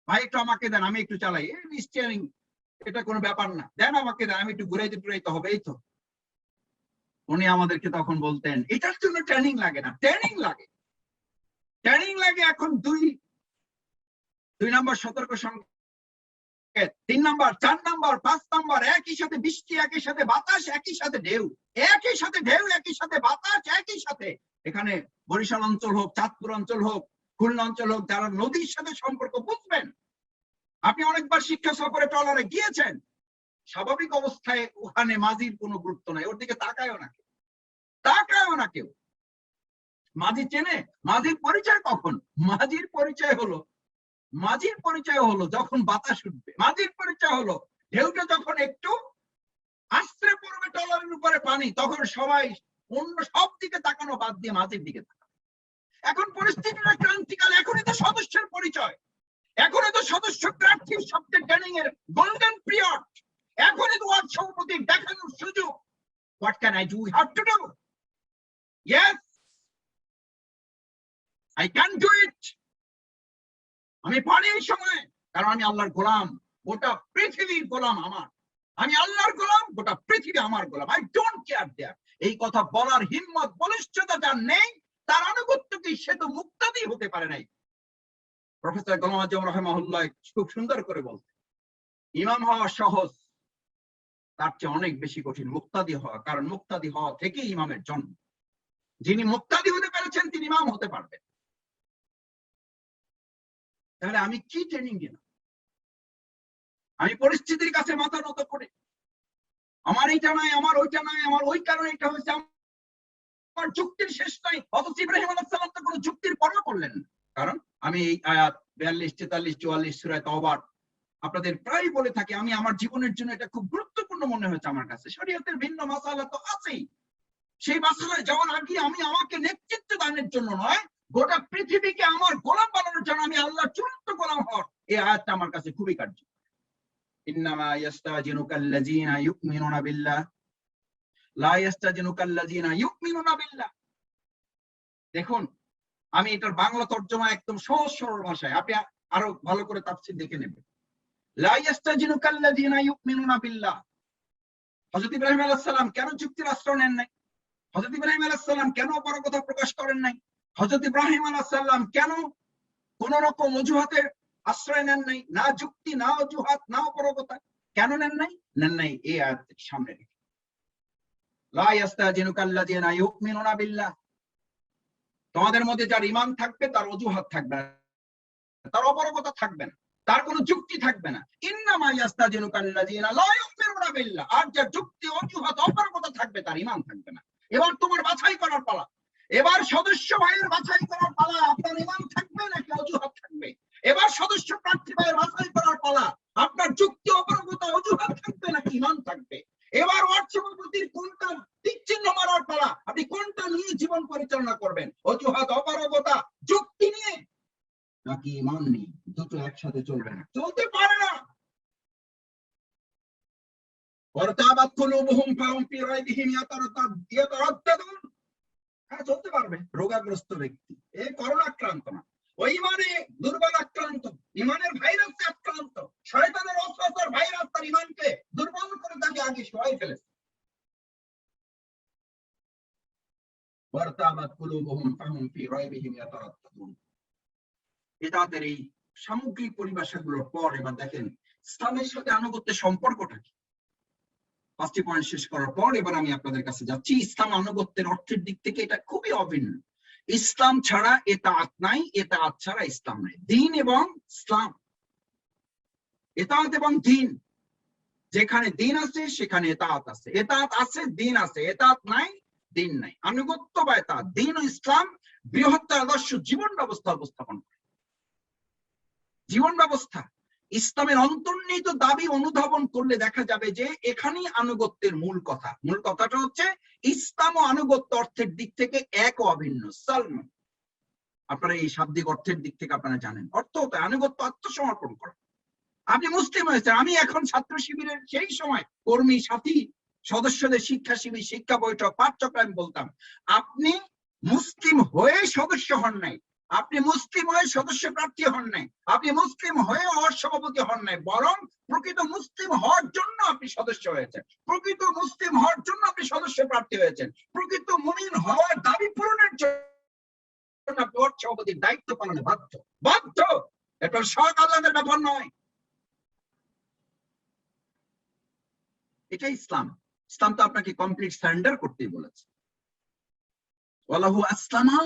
ভাই একটু আমাকে দেন, আমি একটু চালাই, স্টিয়ারিং এটা কোনো ব্যাপার না, দেন আমাকে দেন, আমি একটু ঘুরাইতে টুরাইতে হবে, এই তো। উনি আমাদেরকে তখন বলতেন এটার জন্য ট্রেনিং লাগে না, ট্রেনিং লাগে, ট্রেনিং লাগে। এখন দুই নম্বর সতর্ক সংকেত, 3 নাম্বার, 4 নাম্বার, 5 নাম্বার, একই সাথে বৃষ্টি, একই সাথে বাতাস, একই সাথে ঢেউ, একই সাথে ঢেউ, একই সাথে বাতাস, একই সাথে। এখানে বরিশাল অঞ্চল হোক, চাঁদপুর অঞ্চল হোক, খুলনা অঞ্চল হোক, যারা নদীর সাথে সম্পর্ক বুঝবেন, আপনি অনেকবার শিক্ষা সফরে ট্রলারে গিয়েছেন, স্বাভাবিক অবস্থায় ওখানে মাঝির কোনো গুরুত্ব নাই, ওর দিকে তাকায়ও না কেউ, তাকায়ও না কেউ। মাঝি চেনে? মাঝির পরিচয় কখন? মাঝির পরিচয় হলো যখন বাতাস উঠবে, মাঝির পরিচয় হলো ঢেউটা যখন একটু আশ্রে পড়বে ট্রলারের উপরে পানি, তখন সবাই অন্য সব দিকে তাকানো বাদ দিয়ে মাঝির দিকে তাকাবে। এখন পরিস্থিতিটা ক্রান্তিকাল, এখনই তো সদস্যের পরিচয়, এখনই তো সদস্য প্রার্থীর সবচেয়ে ট্রেনিং এর গোল্ডেন পিরিয়ড, এখনই তো ওয়ার্ড সভাপতি দেখানোর সুযোগ। What can I do? We have to do. Yes, I can do it. আমি পারি এই সময়, কারণ আমি আল্লাহর গোলাম, গোটা পৃথিবীর গোলাম আমার। আমি আল্লাহর গোলাম, গোটা পৃথিবী আমার গোলাম। I don't care there. এই কথা বলার হিম্মত, বলিষ্ঠতা যার নেই, তার আনুগত্য কি? সে তো মুক্তাদি হতে পারে নাই। প্রফেসর গোলাম আজম রাহিমাহুল্লাহ খুব সুন্দর করে বলতেন, ইমাম হওয়া সহজ, তার চেয়ে অনেক বেশি কঠিন মুক্তাদি হওয়া, কারণ মুক্তাদি হওয়া থেকেই ইমামের জন্ম। যিনি মুক্তাদি হতে পেরেছেন তিনি ইমাম হতে পারবেন। তাহলে আমি কি ট্রেনিং দিলাম? আমি পরিস্থিতির কাছে মাথা নত করে, আমার এইটা নাই, আমার ওইটা নাই, আমার ওই কারণে এটা হয়েছে, আমার যুক্তির শেষ নাই। অথচ ইব্রাহিম আলাইহিস সালাম তো কোনো যুক্তির পরোয়া করলেন না। কারণ আমি এই আয়াত 42, 43, 44 সূরা তাওবার আপনাদের প্রায় বলে থাকি, আমি আমার জীবনের জন্য এটা খুব গুরুত্বপূর্ণ মনে হয়েছে আমার কাছে। শরীয়তের ভিন্ন মাসালা তো আছেই, সেই মাসালায় যাওয়ার আগে আমি আমাকে নেতৃত্ব দানের জন্য নয়, গোটা পৃথিবীকে আমার গোলাম বানানোর জন্য, আমি আল্লাহর চূড়ান্ত গোলাম হওয়ার, এই আয়াতটা আমার কাছে খুবই কার্যকর। ইন্নামা ইয়াস্তাজিনুকাল্লাযীনা ইউমিনুনা বিল্লাহ লা ইয়াস্তাজিনুকাল্লাযীনা ইউমিনুনা বিল্লাহ। দেখুন, আমি এটার বাংলা তর্জমা একদম সহজ সরল ভাষায়, আপনি আরো ভালো করে তাফসীর দেখে নেবেন। লা ইয়াস্তাজিনুকাল্লাযীনা ইউমিনুনা বিল্লাহ। হযরত ইব্রাহিম আলাইহিস সালাম কেন যুক্তির আশ্রয় নেন নাই? হযরত ইব্রাহিম আলাইহিস সালাম কেন অপারগতা প্রকাশ করেন নাই? হযরত ইব্রাহিম আলাইহিস সালাম কেন কোন রকম অজুহাতের আশ্রয় নেন নাই? না যুক্তি, না অজুহাত, না অপারগতা, কেন নেন নাই? নেন নাই এই আয়াতের সামনে রেখে, লা ইয়াস্তাজিনুকাল্লাযীনা ইউমিনুনা বিল্লাহ। তোমাদের মধ্যে যার ঈমান থাকবে তার অজুহাত থাকবে না, তার অপারগতা থাকবে না, তার কোনো যুক্তি থাকবে না। ইন্নামা ইয়াস্তাজিনুকাল্লাযীনা লা ইউমিনুনা বিল্লাহ। আর যার যুক্তি, অজুহাত, অপারগতা থাকবে তার ঈমান থাকবে না। এবার তোমার বাছাই করার পালা, এবার সদস্য ভাইয়ের বাছাই করার পালা। আপনার ঈমান থাকবে নাকি অজুহাত থাকবে? এবার সদস্য প্রার্থী ভাইয়ের বাছাই করার পালা, আপনার যুক্তি, অপারগতা, অজুহাত থাকবে নাকি ঈমান থাকবে? এবার ওয়ার্ড সভাপতির কোনটা টিক চিহ্ন মারার পালা, আপনি কোনটা নিয়ে জীবন পরিচালনা করবেন? অজুহাত, অপারগতা, যুক্তি নিয়ে নাকি ঈমান নিয়ে? দুটো একসাথে চলবে না, চলতে পারে না। ওয়ারতাবাত কুলুবুহুম ফাহুম ফি রাইবিহিম ইয়াতারাদ্দাদুন। হ্যাঁ, চলতে পারবে রোগাগ্রস্ত ব্যক্তি, এই করোনা আক্রান্ত না, ওই ইমানে দুর্বল আক্রান্ত, ইমানের ভাইরাসে আক্রান্ত, শয়তানের অস্ত্র ভাইরাস তার ইমানকে দুর্বল করে তাকে আগে শোয়াই ফেলেছে। ওয়ারতাবাত কুলুবুহুম ফাহুম ফি রাইবিহিম ইয়াতারাদ্দাদুন। এটাদের এই সামগ্রিক পরিভাষাগুলোর পর এবার দেখেন ইসলামের সাথে আনুগত্যের সম্পর্কটা কি। 5টি পয়েন্ট শেষ করার পর এবার আমি আপনাদের কাছে যাচ্ছি। ইসলাম আনুগত্যের অর্থের দিক থেকে এটা খুবই অভিন্ন। ইসলাম ছাড়া এতাআত নাই, এতাআত ছাড়া ইসলাম নাই। দ্বীন এবং ইসলাম, এতাআত এবং দ্বীন, যেখানে দ্বীন আছে সেখানে এতাআত আছে, এতাআত আছে দ্বীন আছে, এতাআত নাই দ্বীন নাই। আনুগত্য বা এতাআত, দ্বীন ও ইসলাম বৃহত্তর আদর্শ জীবন ব্যবস্থা উপস্থাপন করে। জীবন ব্যবস্থা ইসলামের অন্তর্নিহিত দাবি অনুধাবন করলে দেখা যাবে যে এখানেই আনুগত্যের মূল কথা। মূল কথাটা হচ্ছে ইসলাম ও আনুগত্য অর্থের দিক থেকে এক ও অভিন্ন। সালমান, আপনারা এই শাব্দিক অর্থের দিক থেকে আপনারা জানেন, অর্থ হতে আনুগত্য আত্মসমর্পণ করা, আপনি মুসলিম হয়েছেন। আমি এখন ছাত্র শিবিরের সেই সময় কর্মী সাথী সদস্যদের শিক্ষা শিবির, শিক্ষা বৈঠক, পাঠচক্র আমি বলতাম, আপনি মুসলিম হয়ে সদস্য হন নাই, আপনি মুসলিম হয়ে সদস্য প্রার্থী হন নাই, আপনি মুসলিম হয়ে সভাপতি হন নাই, বরং প্রকৃত মুসলিম হওয়ার জন্য আপনি সদস্য হয়েছেন, প্রকৃত মুসলিম হওয়ার জন্য আপনি সদস্য প্রার্থী হয়েছেন, প্রকৃত মুমিন হওয়ার দাবি পূরণের জন্য আপনি সভাপতির দায়িত্ব পালনে বাধ্য। বাধ্য, এটা শখ আল্লাহের ব্যাপার নয়। এটা ইসলাম। ইসলাম তো আপনাকে কমপ্লিট সারেন্ডার করতেই বলেছে। ওয়ালাহু আসলামা,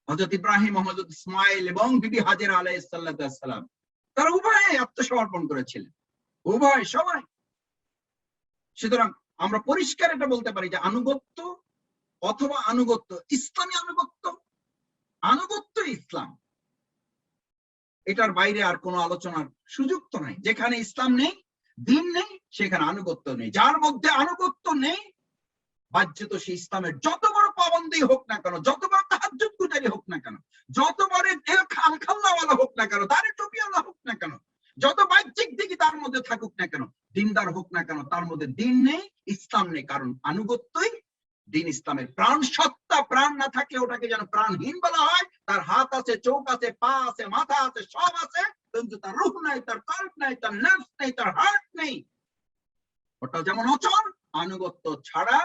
হযরত ইব্রাহিম, হযরত ইসমাইল এবং বিবি হাজেরা আলাইহিস সালাম, তারা উভয়ে আত্মসমর্পণ করেছিলেন, উভয়, সবাই। সুতরাং আমরা পরিষ্কার এটা বলতে পারি যে আনুগত্য অথবা আনুগত্য, ইসলামী আনুগত্য, আনুগত্য ইসলাম, এটার বাইরে আর কোনো আলোচনার সুযোগ তো নাই। যেখানে ইসলাম নেই, দিন নেই, সেখানে আনুগত্য নেই। যার মধ্যে আনুগত্য নেই, বাহ্যত সে ইসলামের যত বড় পাবন্দী হোক না কেন, যত বড় তাহাজ্জুদ গুজারি হোক না কেন, যত বড় খালখাল্লাওয়ালা হোক না কেন, দাড়ি টুপিওয়ালা হোক না কেন, যত বাহ্যিক দিকে তার মধ্যে থাকুক না কেন, দিনদার হোক না কেন, তার মধ্যে দিন নেই, ইসলাম নেই। কারণ আনুগত্যই দিন, ইসলামের প্রাণ সত্তা। প্রাণ না থাকলে ওটাকে যেন প্রাণহীন বলা হয়। তার হাত আছে, চোখ আছে, পা আছে, মাথা আছে, সব আছে, কিন্তু তার রূহ নাই, তার কল্প নাই, তার নাফস নেই, তার হার্ট নেই। ওটা যেমন অচল, আনুগত্য ছাড়া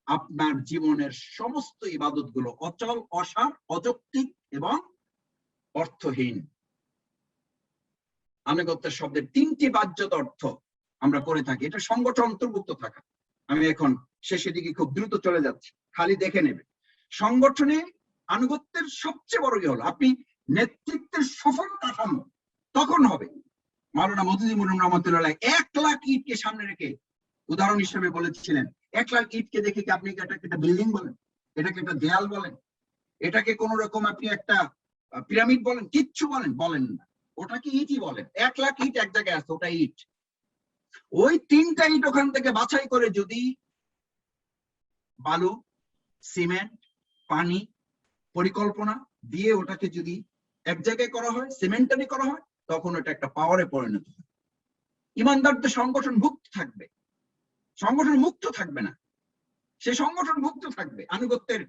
আপনার জীবনের সমস্ত ইবাদত গুলো অচল, অসার, অযৌক্তিক এবং অর্থহীন। আনুগত্যের শব্দের তিনটি বাহ্যত অর্থ আমরা করে থাকি। এটা সংগঠন অন্তর্ভুক্ত থাকা। আমি এখন শেষের দিকে খুব দ্রুত চলে যাচ্ছি, খালি দেখে নেবে। সংগঠনে আনুগত্যের সবচেয়ে বড় হলো আপনি নেতৃত্বের সফল কাঠামো তখন হবে। মাওলানা মওদুদী রহমাতুল্লাহ 1 লাখ ইটকে সামনে রেখে উদাহরণ হিসেবে বলেছিলেন, 1 লাখ ইটকে দেখে কি আপনি এটাকে একটা বিল্ডিং বলেন, এটাকে একটা দেয়াল বলেন, এটাকে কোন রকম আপনি একটা পিরামিড বলেন, কিচ্ছু বলেন না, ওটাকে ইটই বলেন। 1 লাখ ইট এক জায়গায় আছে, ওটা ইট। ওই 3টা ইট ওখান থেকে বাছাই করে যদি বালু, সিমেন্ট, পানি, পরিকল্পনা দিয়ে ওটাকে যদি এক জায়গায় করা হয়, সিমেন্টারি করা হয়, তখন ওটা একটা পাওয়ারে পরিণত হয়। ইমানদার তো সংগঠন ভুক্ত থাকবে, সংগঠন মুক্ত থাকবে না, সে সংগঠন ভুক্ত থাকবে। আনুগত্যের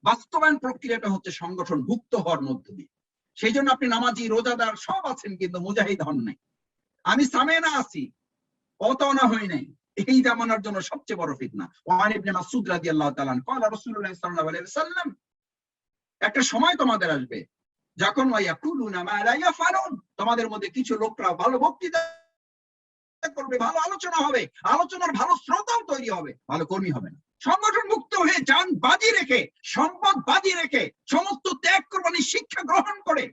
বাস্তবায়ন প্রক্রিয়াটা হচ্ছে সংগঠন ভুক্ত হওয়ার মধ্য দিয়ে। সেই জন্য আপনি নামাজি, রোজাদার সব আছেন, কিন্তু মুজাহিদ হন নাই। আমি সামেনা আছি, অতনা হই নাই। এই জামানার জন্য সবচেয়ে বড় ফিতনা। ওয়ান ইবনে মাসউদ রাদিয়াল্লাহু তাআলা ক্বালা রাসূলুল্লাহ সাল্লাল্লাহু আলাইহি ওয়াসাল্লাম, একটা সময় তোমাদের আসবে যখন ওয়ায়াকুলুনা মা লা ইয়াফালুন, তোমাদের মধ্যে কিছু লোকরা ভালো বক্তৃতা করবে, ভালো আলোচনা হবে, আলোচনার ভালো শ্রোতাও তৈরি হবে, ভালো কর্মী হবে না। সংগঠন মুক্ত হয়ে যান বাজি রেখে, সম্পদ বাজি রেখে, সমস্ত ত্যাগ কোরবানি শিক্ষা গ্রহণ করে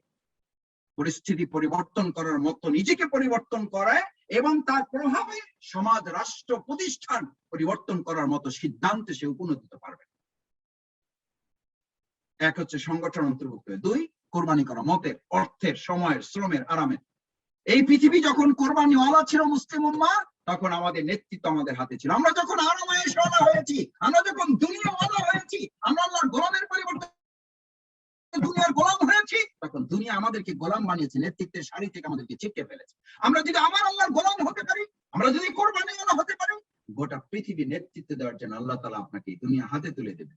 পরিস্থিতি পরিবর্তন করার মতো নিজেকে পরিবর্তন করায় এবং তার প্রভাবে সমাজ, রাষ্ট্র, প্রতিষ্ঠান পরিবর্তন করার মতো সিদ্ধান্তে সে উপনীত হতে পারবে। এক হচ্ছে সংগঠন অন্তর্ভুক্ত, 2 কোরবানি করা, মতের, অর্থের, সময়ের, শ্রমের, আরামের। এই পৃথিবী যখন কোরবানিওয়ালা ছিল মুসলিম উম্মাহ, তখন আমাদের নেতৃত্ব আমাদের হাতে ছিল। আমরা যখন আরামায়েশওয়ালা হয়েছি, আমরা যখন দুনিয়াওয়ালা হয়েছি, আমরা আল্লাহর গোলামের পরিবর্তে দুনিয়ার গোলাম হয়েছি, তখন দুনিয়া আমাদেরকে গোলাম বানিয়েছে, নেতৃত্বের সারি থেকে আমাদেরকে ছিটকে ফেলেছে। আমরা যদি আমার আল্লাহর গোলাম হতে পারি, আমরা যদি কোরবানিওয়ালা হতে পারি, গোটা পৃথিবী নেতৃত্ব দেওয়ার জন্য আল্লাহ তাআলা আপনাকে দুনিয়া হাতে তুলে দেবে।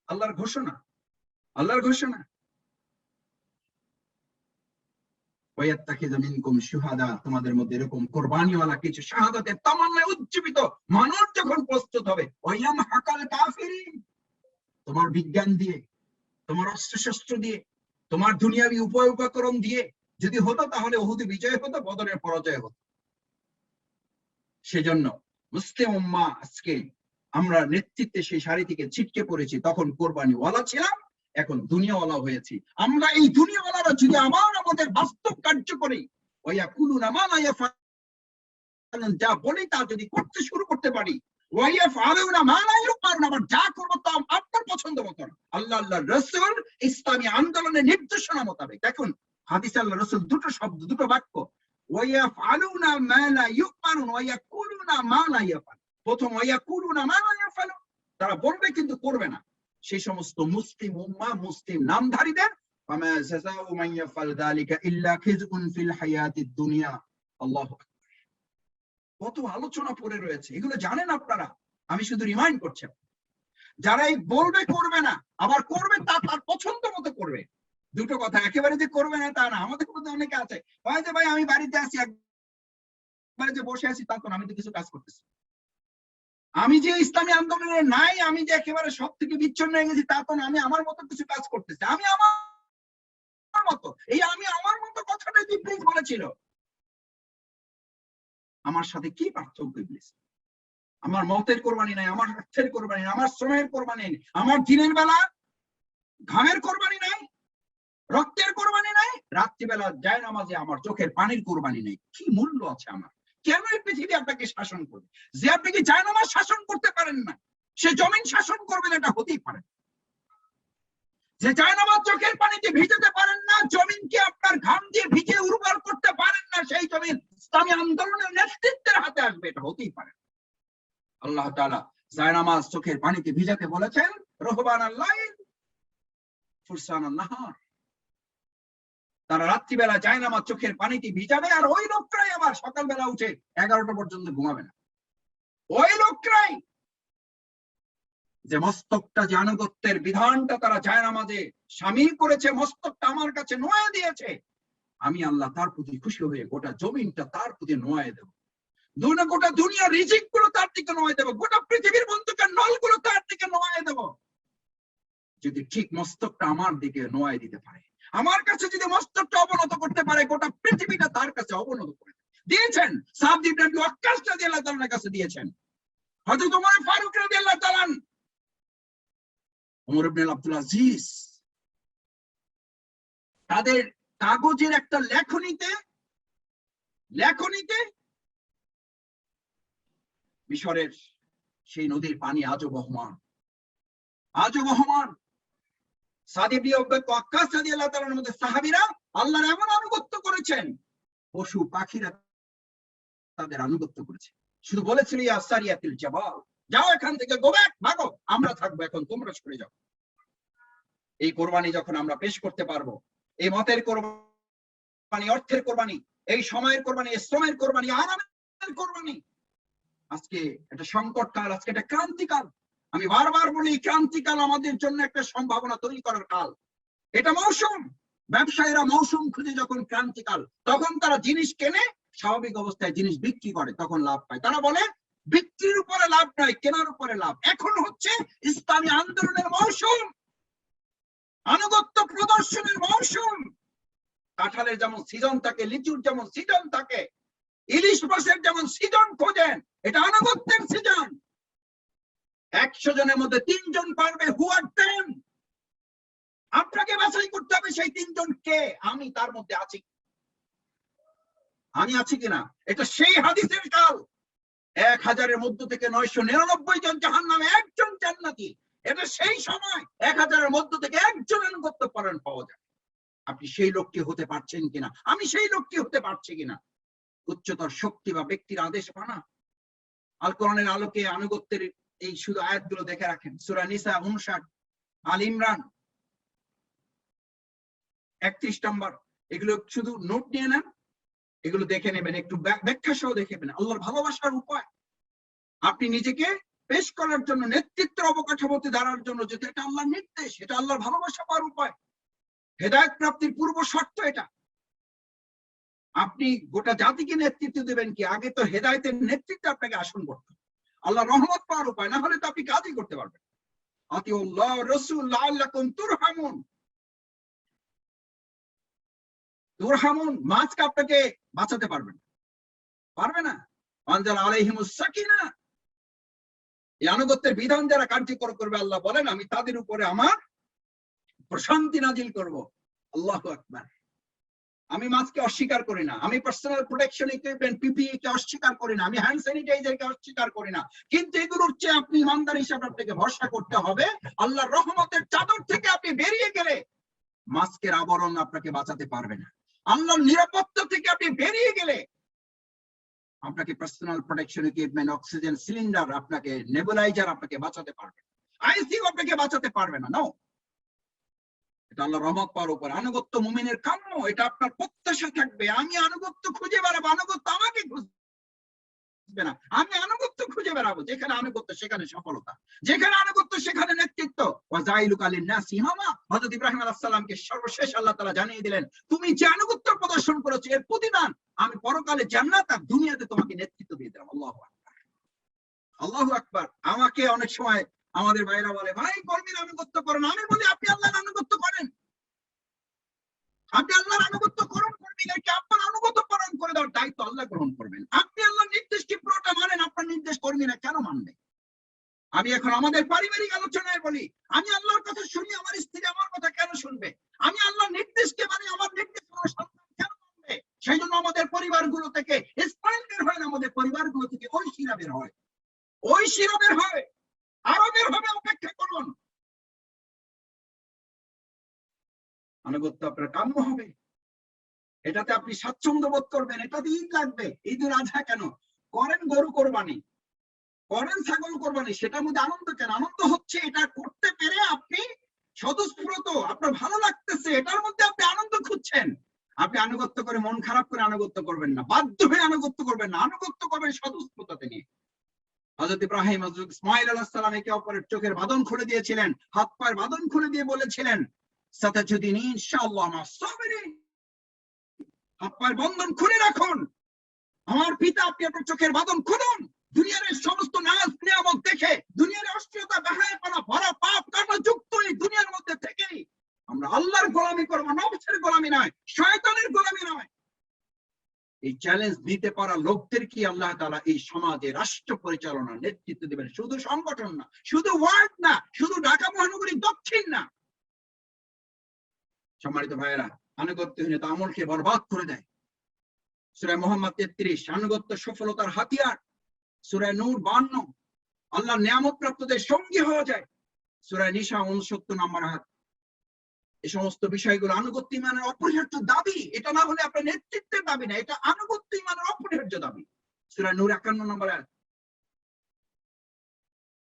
আল্লাহর ঘোষণা, আল্লাহর ঘোষণা। ওয়ায়াত্তাখিযা মিনকুম শুহাদা, তোমাদের মধ্যে এরকম কোরবানিওয়ালা কিছু শাহাদাতের তামান্নায় উজ্জীবিত মানুষ যখন প্রস্তুত হবে, ওয়ায়াম হাকাল কাফিরিন, তোমার বিজ্ঞান দিয়ে, তোমার অস্ত্রশস্ত্র দিয়ে, তোমার দুনিয়াবি উপকরণ দিয়ে যদি হতো, তাহলে উহুদে বিজয় হতো, বদরের পরাজয় হতো। সেজন্য মুসলিম উম্মাহ আজকে আমরা নেতৃত্বে সেই সারি থেকে ছিটকে পড়েছি। তখন কোরবানিওয়ালা ছিলাম, এখন দুনিয়াওয়ালা হয়েছি। আমরা এই দুনিয়াওয়ালারা যদি আমাদের বাস্তব কার্য করি, ওয়ায়াকুলুনা মা লা ইয়াফআলুন, যা বলি তা যদি করতে শুরু করতে পারি, ওয়ায়াফআলুনা মা লা ইউমারুন, আবার যা করব তা আপনার পছন্দ মতো না, আল্লাহর রাসূল ইসলামী আন্দোলনের নির্দেশনা মোতাবেক। দেখুন হাদিসে আল্লাহর রাসূল দুটো শব্দ, দুটো বাক্য, ওয়ায়াফআলুনা মা লা ইউমারুন ওয়ায়াকুলুনা মা লা ইয়াফআলুন। প্রথম ওয়ায়াকুলুনা মা লা ইয়াফআলুন, তারা বলবে কিন্তু করবে না। সেই সমস্ত মুসলিম উম্মাহ, মুসলিম নামধারীদের ফামা জাযাউ মান ইয়াফআল যালিকা ইল্লা খিজউন ফিল হায়াতিদ দুনিয়া আল্লাহু আকবার। কত আলোচনা পড়ে রয়েছে, এগুলো জানেন আপনারা? আমি শুধু রিমাইন্ড করছি, যারা এই বলবে করবে না, আবার করবে তা তার পছন্দ মতো করবে। দুটো কথা, একেবারে যে করবে না তা না। আমাদের মধ্যে অনেকে আছে, হয় যে ভাই আমি বাড়িতে আছি, একবারে যে বসে আছি তা তো না, আমি তো কিছু কাজ করতেছি। আমি যে ইসলামী আন্দোলনে নাই, আমি যে একেবারে সব থেকে বিচ্ছিন্ন হয়ে গেছি তা তো না, আমি আমার মতো কিছু কাজ করতেছি। আমি আমার মতো, এই আমি আমার মতো কথাটাই ইবলিস বলেছিল। আমার সাথে কি পার্থক্য ইবলিস? আমার মতের কোরবানি নাই, আমার অর্থের কোরবানি নাই, আমার শ্রমের কোরবানি নাই, আমার দিনের বেলা ঘামের কোরবানি নাই, রক্তের কোরবানি নাই, রাত্রিবেলা যায় নামাজে আমার চোখের পানির কোরবানি নাই। কি মূল্য আছে আমার? কেন এই পৃথিবী আপনাকে শাসন করবে? যে আপনি কি যায় নামাজ শাসন করতে পারেন না, সে জমিন শাসন করবেন, এটা হতেই পারে। যে যায় নামাজ চোখের পানিতে ভিজাতে পারেন না, জমিনকে আপনার ঘাম দিয়ে ভিজে উর্বর করতে পারেন না, সেই জমিন ইসলামী আন্দোলনের নেতৃত্বের হাতে আসবে, এটা হতেই পারে। আল্লাহ তাআলা যায় নামাজ চোখের পানিতে ভিজাতে বলেছেন, রহবানাল লাইল ফুরসানান নাহার। তারা রাত্রিবেলা যায় নামাজ চোখের পানিতে ভিজাবে, আর ওই লোকরাই আবার সকালবেলা উঠে 11টা পর্যন্ত ঘুমাবে না। ওই লোকরাই যে মস্তকটা, যে আনুগত্যের বিধানটা তারা যায় নামাজে শামিল করেছে, মস্তকটা আমার কাছে নোয়া দিয়েছে, আমি আল্লাহ তার প্রতি খুশি হয়ে গোটা জমিনটা তার প্রতি নোয়া দেব। গোটা দুনিয়ার রিজিক গুলো তার দিকে নোয়া দেব, গোটা পৃথিবীর বন্ধুকের নলগুলো তার দিকে নোয়া দেব, যদি ঠিক মস্তকটা আমার দিকে নোয়া দিতে পারে। আমার কাছে যদি মস্তকটা অবনত করতে পারে, গোটা পৃথিবীটা তার কাছে অবনত করে দিয়েছেন। সাদ ইবনে আবি ওয়াক্কাস রাদিয়াল্লাহু তাআলার কাছে দিয়েছেন, হযরত ওমর ফারুক রাদিয়াল্লাহু তাআলা, ওমর ইবনে আব্দুল আজিজ, তাদের কাগজের একটা লেখনীতে মিশরের সেই নদীর পানি আজও বহমান। সাদ ইবনে আবি ওয়াক্কাস রাদিয়াল্লাহু তাআলার মধ্যে সাহাবীরা আল্লাহর এমন আনুগত্য করেছেন, পশু পাখিরা তাদের আনুগত্য করেছে। শুধু বলেছিল, ইয়া সারিয়াতুল জাবাল, যাও এখান থেকে, গো ব্যাক, ভাগো, আমরা থাকবো, এখন তোমরা সরে যাও। এই কোরবানি যখন আমরা পেশ করতে পারবো, এই মতের কোরবানি, অর্থের কোরবানি, এই সময়ের কোরবানি, শ্রমের কোরবানি, আরামের কোরবানি, আজকে এটা সংকট কাল, আজকে এটা ক্রান্তিকাল। আমি বারবার বলি, ক্রান্তিকাল আমাদের জন্য একটা সম্ভাবনা তৈরি করার কাল। এটা মৌসুম। ব্যবসায়ীরা মৌসুম খুঁজে যখন ক্রান্তিকাল, তখন তারা জিনিস কেনে, স্বাভাবিক অবস্থায় জিনিস বিক্রি করে, তখন লাভ পায়। তারা বলে বিক্রির উপরে লাভ নয়, কেনার উপরে লাভ। এখন হচ্ছে ইসলামী আন্দোলনের মৌসুম, আনুগত্য প্রদর্শনের মৌসুম। কাঁঠালের যেমন সিজন থাকে, লিচুর যেমন সিজন থাকে, ইলিশ মাছের যেমন সিজন খোঁজেন, এটা আনুগত্যের সিজন। 100 জনের মধ্যে 3 জন পারবে, হু আর দেম। আপনাকে বাছাই করতে হবে সেই 3 জন কে, আমি তার মধ্যে আছি, আমি আছি কিনা। এটা সেই হাদিসের কাল, 1000-এর মধ্য থেকে 999 জন জাহান্নামে, 1 জন জান্নাতি। এটা সেই সময় 1000-এর মধ্য থেকে 1 জন আনুগত্য পরায়ণ পাওয়া যায়। আপনি সেই লোকটি হতে পারছেন কিনা, আমি সেই লোকটি হতে পারছি কিনা। উচ্চতর শক্তি বা ব্যক্তির আদেশ মানা, আল কোরআনের আলোকে আনুগত্যের এই শুধু আয়াতগুলো দেখে রাখেন। সূরা নিসা 59, আল ইমরান 31 নম্বর, এগুলো শুধু নোট নিয়ে নেন, এগুলো দেখে নেবেন, একটু ব্যাখ্যা সহ দেখে নেবেন। আল্লাহর ভালোবাসার উপায়, আপনি নিজেকে পেশ করার জন্য, নেতৃত্বের অবকাঠামোতে দাঁড়ার জন্য, যেটা এটা আল্লাহর নির্দেশ, এটা আল্লাহর ভালোবাসা পাওয়ার উপায়, হেদায়েত প্রাপ্তির পূর্ব শর্ত এটা। আপনি গোটা জাতিকে নেতৃত্ব দেবেন কি, আগে তো হেদায়েতের নেতৃত্বে আপনাকে আসন করতে হবে। আল্লাহ রহমত পাওয়ার উপায়, না হলে তো আপনি কাজই করতে পারবেন। আতিউল্লাহ রাসূল লাআল্লাকুম তুরহামুন। মাছকে আপনাকে বাঁচাতে পারবে না। আনজাল আলাইহিমুস সাকিনা, এই আনুগত্যের বিধান যারা কার্যকর করবে, আল্লাহ বলেন আমি তাদের উপরে আমার প্রশান্তি নাজিল করব। আল্লাহু আকবার। আমি মাস্ককে অস্বীকার করি না, আমি পার্সোনাল প্রোটেকশন ইকুইপমেন্ট পিপিই কে অস্বীকার করি না, আমি হ্যান্ড স্যানিটাইজারকে অস্বীকার করি না, কিন্তু এগুলোর চেয়ে আপনি ইমানদার হিসাবে আপনাকে ভরসা করতে হবে আল্লাহর রহমতের চাদর থেকে আপনি বেরিয়ে গেলে মাস্কের আবরণ আপনাকে বাঁচাতে পারবে না। আল্লাহর নিরাপত্তা থেকে আপনি বেরিয়ে গেলে আপনাকে personal protection equipment, oxygen cylinder, আপনাকে নেবুলাইজার আপনাকে বাঁচাতে পারবে, আইসিইউ আপনাকে বাঁচাতে পারবে না। নো, এটা আল্লাহ রহমত পাওয়ার উপর। আনুগত্য মুমিনের কাম্য, এটা আপনার প্রত্যাশা থাকবে। আমি আনুগত্য খুঁজে বেড়াবো, আনুগত্য আমাকে খুঁজবে না, আমি আনুগত্য খুঁজে বেড়াবো। যেখানে আনুগত্য সেখানে সফলতা, যেখানে আনুগত্য সেখানে নেতৃত্ব। ওয়াজাইলুকা লিন-নাস ইমামা, হযরত ইব্রাহিম আলাইহিস সালামকে সর্বশেষ আল্লাহ তাআলা জানিয়ে দিলেন, তুমি যে আনুগত্য প্রদর্শন করেছো এর প্রতিদান আমি পরকালে জান্নাত আর দুনিয়াতে তোমাকে নেতৃত্ব দিয়ে দিলাম। আল্লাহু আকবার, আল্লাহু আকবার। আমাকে অনেক সময় আমাদের ভাইরা বলে, ভাই কর্মীর আনুগত্য করেন। আমি বলি, আপনি আল্লাহর আনুগত্য করেন, আপনি আল্লাহর আনুগত্য করুন। কর্মীদেরকে আপনার আনুগত্য পালন করে দেওয়ার দায়িত্ব আল্লাহ গ্রহণ করবেন। আপনি আল্লাহর নির্দেশ কি পুরোটা মানেন, আপনার নির্দেশ কর্মীরা কেন মানবে? আমি এখন আমাদের পারিবারিক আলোচনায় বলি, আমি আল্লাহর কথা শুনি, আমার স্ত্রী আমার কথা কেন শুনবে? আমি আল্লাহর নির্দেশকে মানি, আমার নির্দেশ আমার সন্তান কেন মানবে? সেই জন্য আমাদের পরিবারগুলো থেকে স্পাইন বের হয় না, আমাদের পরিবারগুলো থেকে ওই শিরা বের হয়, ওই শিরা বের হয়, আরো বের হবে, অপেক্ষা করুন। আনুগত্য আপনার কাম্য হবে, এটাতে আপনি স্বাচ্ছন্দ্য বোধ করবেন। এটাতে ঈদ লাগবে, ঈদুল আজহা কেন করেন? গরু কোরবানি করেন, ছাগল কোরবানি, সেটার মধ্যে আনন্দ কেন? আনন্দ হচ্ছে এটা করতে পেরে আপনি স্বতঃস্ফূর্ত, আপনার ভালো লাগতেছে, এটার মধ্যে আপনি আনন্দ খুঁজছেন। আপনি আনুগত্য করে মন খারাপ করে আনুগত্য করবেন না, বাধ্য হয়ে আনুগত্য করবেন না, আনুগত্য করবেন স্বতঃস্ফূর্ততা নিয়ে। হযরত ইব্রাহিম, হযরত ইসমাঈল আলাইহিস সালাম একে অপরের চোখের বাঁধন খুলে দিয়েছিলেন, হাত পায়ের বাঁধন খুলে দিয়ে বলেছিলেন, সাতাজুদিনী ইনশাআল্লাহ মা সাবিরিন, হাত পায়ের বন্ধন খুলে রাখুন। আমার পিতা, আপনি আপনার চোখের বাঁধন খুলুন। দুনিয়ার সমস্ত নাজ নিয়ামত দেখে, দুনিয়ার অশ্লীলতা বেহায়াপনা ভরা পাপ কর্ম যুক্ত এই দুনিয়ার মধ্যে থেকেই আমরা আল্লাহর গোলামি করবো, নফসের গোলামি নয়, শয়তানের গোলামি নয়। এই চ্যালেঞ্জ দিতে পারা লোকদেরকে আল্লাহ তাআলা এই সমাজে রাষ্ট্র পরিচালনার নেতৃত্ব দেবেন। শুধু সংগঠন না, শুধু ওয়ার্ড না, শুধু ঢাকা মহানগরী দক্ষিণ না। সম্মানিত ভাইয়েরা, আনুগত্যহীনতা আমলকে বরবাদ করে দেয়। সূরা মুহাম্মদ 33, আনুগত্য সফলতার হাতিয়ার। সূরা নূর 52, আল্লাহর নিয়ামত প্রাপ্তদের সঙ্গী হয়ে যায়। সূরা নিসা 69 নম্বর আয়াত। এই সমস্ত বিষয়গুলো আনুগত্য ইমানের অপরিহার্য দাবি। এটা না হলে আপনার নেতৃত্বের দাবি না, এটা আনুগত্য ইমানের অপরিহার্য দাবি। সূরা নূর 51 নম্বর আয়াত।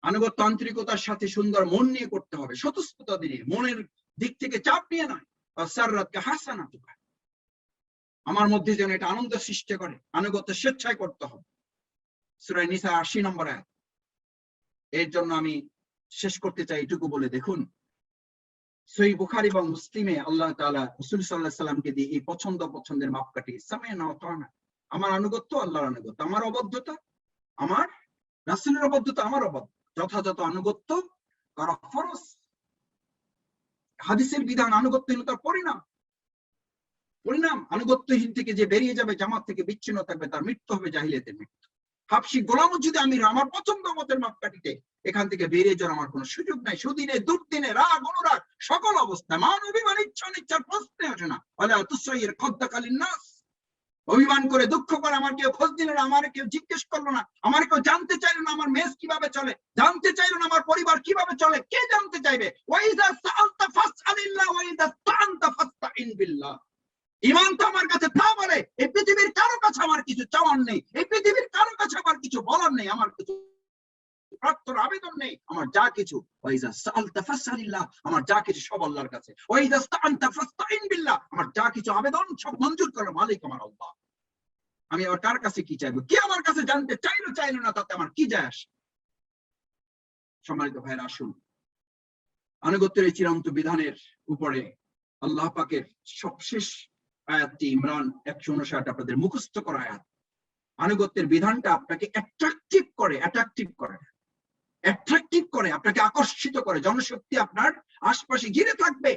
আনুগত্য আন্তরিকতার সাথে সুন্দর মন নিয়ে করতে হবে, স্বতঃস্ফূর্ততা দিয়ে, মনের দিক থেকে চাপ নিয়ে নয়। সাররাতকা হাসানাতুকা, আমার মধ্যে যেন এটা আনন্দ সৃষ্টি করে। আনুগত্য স্বেচ্ছায় করতে হবে। সূরা নিসা 80 নম্বর আয়াত। এর জন্য আমি শেষ করতে চাই এটুকু বলে, দেখুন সহিহ বুখারী এবং মুসলিমে আল্লাহ তাআলা রাসূল সাল্লাল্লাহু আলাইহি সাল্লামকে দিয়ে এই পছন্দের মাপকাঠি, সামি'না ওয়া আতা'না, আমার আনুগত্য আল্লাহর আনুগত্য, আমার অবদ্ধতা আমার রাসূলের অবদ্ধতা আমার অবদ্ধ, যথাযথ আনুগত্য করা ফরজ। হাদিসের বিধান আনুগত্যহীনতার পরিণাম। আনুগত্যহীন থেকে যে বেরিয়ে যাবে, জামাত থেকে বিচ্ছিন্ন থাকবে, তার মৃত্যু হবে জাহিলিয়াতের মৃত্যু। হাবশি গোলাম যদি আমি আমার পছন্দ মতের মাপকাঠিতে এখান থেকে বেরিয়ে যাওয়ার আমার কোনো সুযোগ নাই। সুদিনে দুর্দিনে, রাগ অনুরাগ, সকল অবস্থায় মান অভিমান ইচ্ছা অনিচ্ছার প্রশ্নে আসে না। ওয়ালা তুসাইয়ির খাদ্দাকালিন নাস, অভিমান করে দুঃখ করে আমার কেউ খোঁজ দিল না, আমার কেউ জিজ্ঞেস করলো না, আমার কেউ জানতে চাইলো না আমার মেস কিভাবে চলে, জানতে চাইলো না আমার পরিবার কিভাবে চলে। কে জানতে চাইবে? ওয়াইযা সাআলতা ফাসআলিল্লাহ ওয়াইযা ইসতাআনতা ফাসতাইন বিল্লাহ। ঈমান তো আমার কাছে তা বলে, এই পৃথিবীর কারো কাছে আমার কিছু চাওয়ার নেই, এই পৃথিবীর কারো কাছে আমার কিছু বলার নেই, আমার কিছু প্রার্থনার আবেদন নেই। আমার যা কিছু ওয়াইযা সাআলতা ফাসআলিল্লাহ, আমার যা কিছু সব আল্লাহর কাছে। ওয়াইযা ইসতাআনতা ফাসতাইন বিল্লাহ, আমার যা কিছু আবেদন সব মঞ্জুর করার মালিক আমার আল্লাহ। আমি আবার কার কাছে কি চাইবো? কে আমার কাছে জানতে চাইলো না, তাতে আমার কি যায় আসে? সম্মানিত ভাইরা, আসুন আনুগত্যের এই চিরন্ত বিধানের উপরে আল্লাহ পাকের সবশেষ আয়াতটি ইমরান 159 আপনাদের মুখস্থ করা আয়াত। আনুগত্যের বিধানটা আপনাকে অ্যাট্রাকটিভ করে, আপনাকে আকর্ষিত করে। জনশক্তি আপনার আশপাশে ঘিরে থাকবে,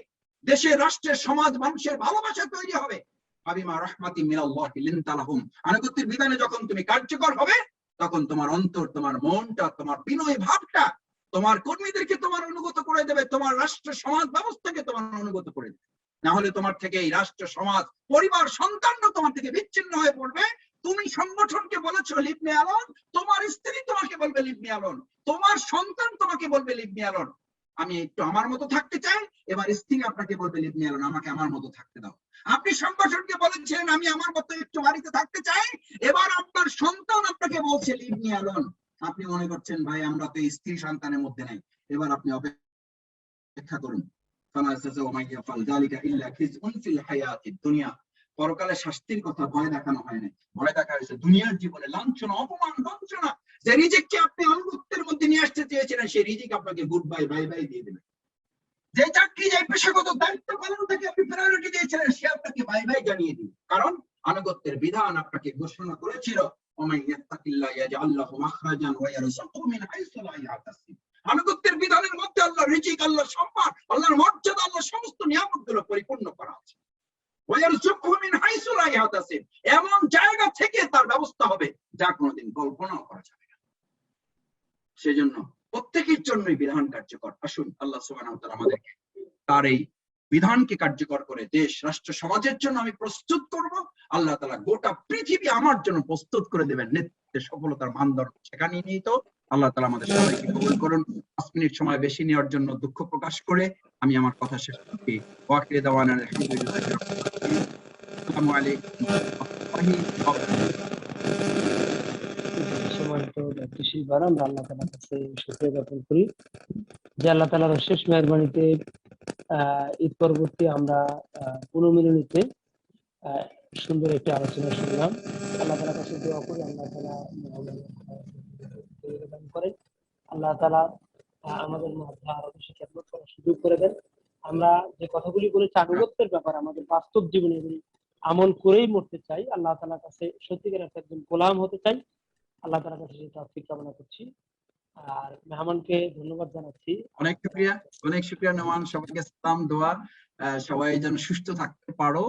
দেশের রাষ্ট্রের সমাজ মানুষের ভালোবাসা তৈরি হবে। আবিমা রাহমাতি মিনাল্লাহি লিনতা লাহুম, আনুগত্যের বিধানে যখন তুমি কার্যকর হবে, তখন তোমার অন্তর, তোমার মনটা, তোমার বিনয় ভাবটা তোমার কর্মীদেরকে তোমার অনুগত করে দেবে, তোমার রাষ্ট্র সমাজ ব্যবস্থাকে তোমার অনুগত করে দেবে। না হলে তোমার থেকে এই রাষ্ট্র সমাজ পরিবার সন্তানও তোমার থেকে বিচ্ছিন্ন হয়ে পড়বে। তুমি সংগঠনকে বলেছো লিভ মি অ্যালোন, তোমার স্ত্রী তোমাকে বলবে লিভ মি অ্যালোন, তোমার সন্তান তোমাকে বলবে লিভ মি অ্যালোন, আমি একটু আমার মতো থাকতে চাই। এবার স্ত্রী আপনাকে বলবে লিভ মি অ্যালোন, আমাকে আমার মতো থাকতে দাও। আপনি সংগঠনকে বলেছিলেন আমি আমার মতো একটু বাড়িতে থাকতে চাই, এবার আপনার সন্তান আপনাকে বলছে লিভ মি অ্যালোন। আপনি মনে করছেন ভাই আমরা তো স্ত্রী সন্তানের মধ্যে নাই, এবার আপনি অপেক্ষা করুন, পরকালে শাস্তির কথা ভয় দেখানো হয় না, ভয় দেখা হয়েছে দুনিয়ার জীবনে লাঞ্ছনা, অপমান, বঞ্চনা। যে রিজিককে আপনি আনুগত্যের মধ্যে নিয়ে আসতে চেয়েছিলেন, সেই রিজিক আপনাকে গুড বাই, বাই বাই দিয়ে দেবে। যে চাকরি, যে পেশাগত দায়িত্ব পালন থেকে আপনি প্রায়োরিটি দিয়েছিলেন, সে আপনাকে বাই বাই জানিয়ে দিবে। কারণ আনুগত্যের বিধান আপনাকে ঘোষণা করেছিল, আনুগত্যের বিধানের মধ্যে আল্লাহ রিজিক, আল্লাহ সম্মান, আল্লাহর মর্যাদা, আল্লাহ সমস্ত নিয়ামতগুলো পরিপূর্ণ করা আছে। এমন জায়গা থেকে তার ব্যবস্থা হবে যা কোনোদিন কল্পনাও করা যাবে না। সেজন্য প্রত্যেকের জন্যই বিধান কার্যকর। আসুন আল্লাহ সুবহানাহু ওয়া তাআলা আমাদেরকে তার এই বিধানকে কার্যকর করে দেশ, রাষ্ট্র, সমাজের জন্য আমি প্রস্তুত করব। আল্লাহ তাআলা গোটা পৃথিবী আমার জন্য প্রস্তুত করে দেবেন। নেতৃত্বের সফলতার মানদণ্ড সেখানে নিহিত। আল্লাহ তাআলা আমাদের সবাইকে কবুল করুন। 5 মিনিট সময় বেশি নেওয়ার জন্য দুঃখ প্রকাশ করে আমি আমার কথা শেষ করছি। ওয়াকিল দাওয়ানা আলহামদুলিল্লাহ। আসসালামু আলাইকুম ওয়া রাহমাতুল্লাহি ওয়া বারাকাতুহু। সম্মানিত ব্যক্তিশীল বারা, আমরা আল্লাহ তাআলার কাছে শুকরিয়া জ্ঞাপন করি যে আল্লাহ তাআলার অশেষ মেহেরবানিতে ঈদ পরবর্তী আমরা পুনর্মিলনীতে সুন্দর একটি আলোচনা শুনলাম। আল্লাহ তাআলার কাছে দোয়া করি আল্লাহ তাআলা দান করেন, আল্লাহ তাআলা আমাদের মধ্যে আরো বেশি খেদমত করার সুযোগ করে দেন। আমরা যে কথাগুলি বলেছি আনুগত্যের ব্যাপারে আমাদের বাস্তব জীবনে আমল করেই মরতে চাই, আল্লাহ তাআলার কাছে সত্যিকার একজন গোলাম হতে চাই। আল্লাহ তাআলার কাছে সেই তৌফিক কামনা করছি। আর মেহমানকে ধন্যবাদ জানাচ্ছি। অনেক শুকরিয়া নোমান। সবাইকে সালাম, দোয়া। সবাই যেন সুস্থ থাকতে পারো।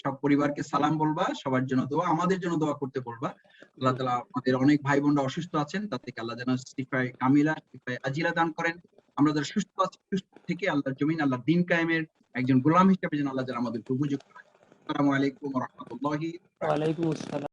সব পরিবারকে সালাম বলবা, সবার জন্য দোয়া, আমাদের জন্য দোয়া করতে বলবা। আল্লাহ তাআলা আমাদের অনেক ভাই বোনরা অসুস্থ আছেন, তাদেরকে আল্লাহ যেন শিফায়ে কামিলা, শিফায়ে আজিলা দান করেন। আমরা যারা সুস্থ আছি, সুস্থ থেকে আল্লাহর জমিন, আল্লাহর দ্বীন কায়েমের একজন গোলাম হিসেবে যেন আল্লাহ যেন আমাদের উপযুক্ত করেন। আসসালামু আলাইকুম ওয়া রাহমাতুল্লাহি ওয়া বারাকাতুহু। ওয়া আলাইকুম আসসালাম।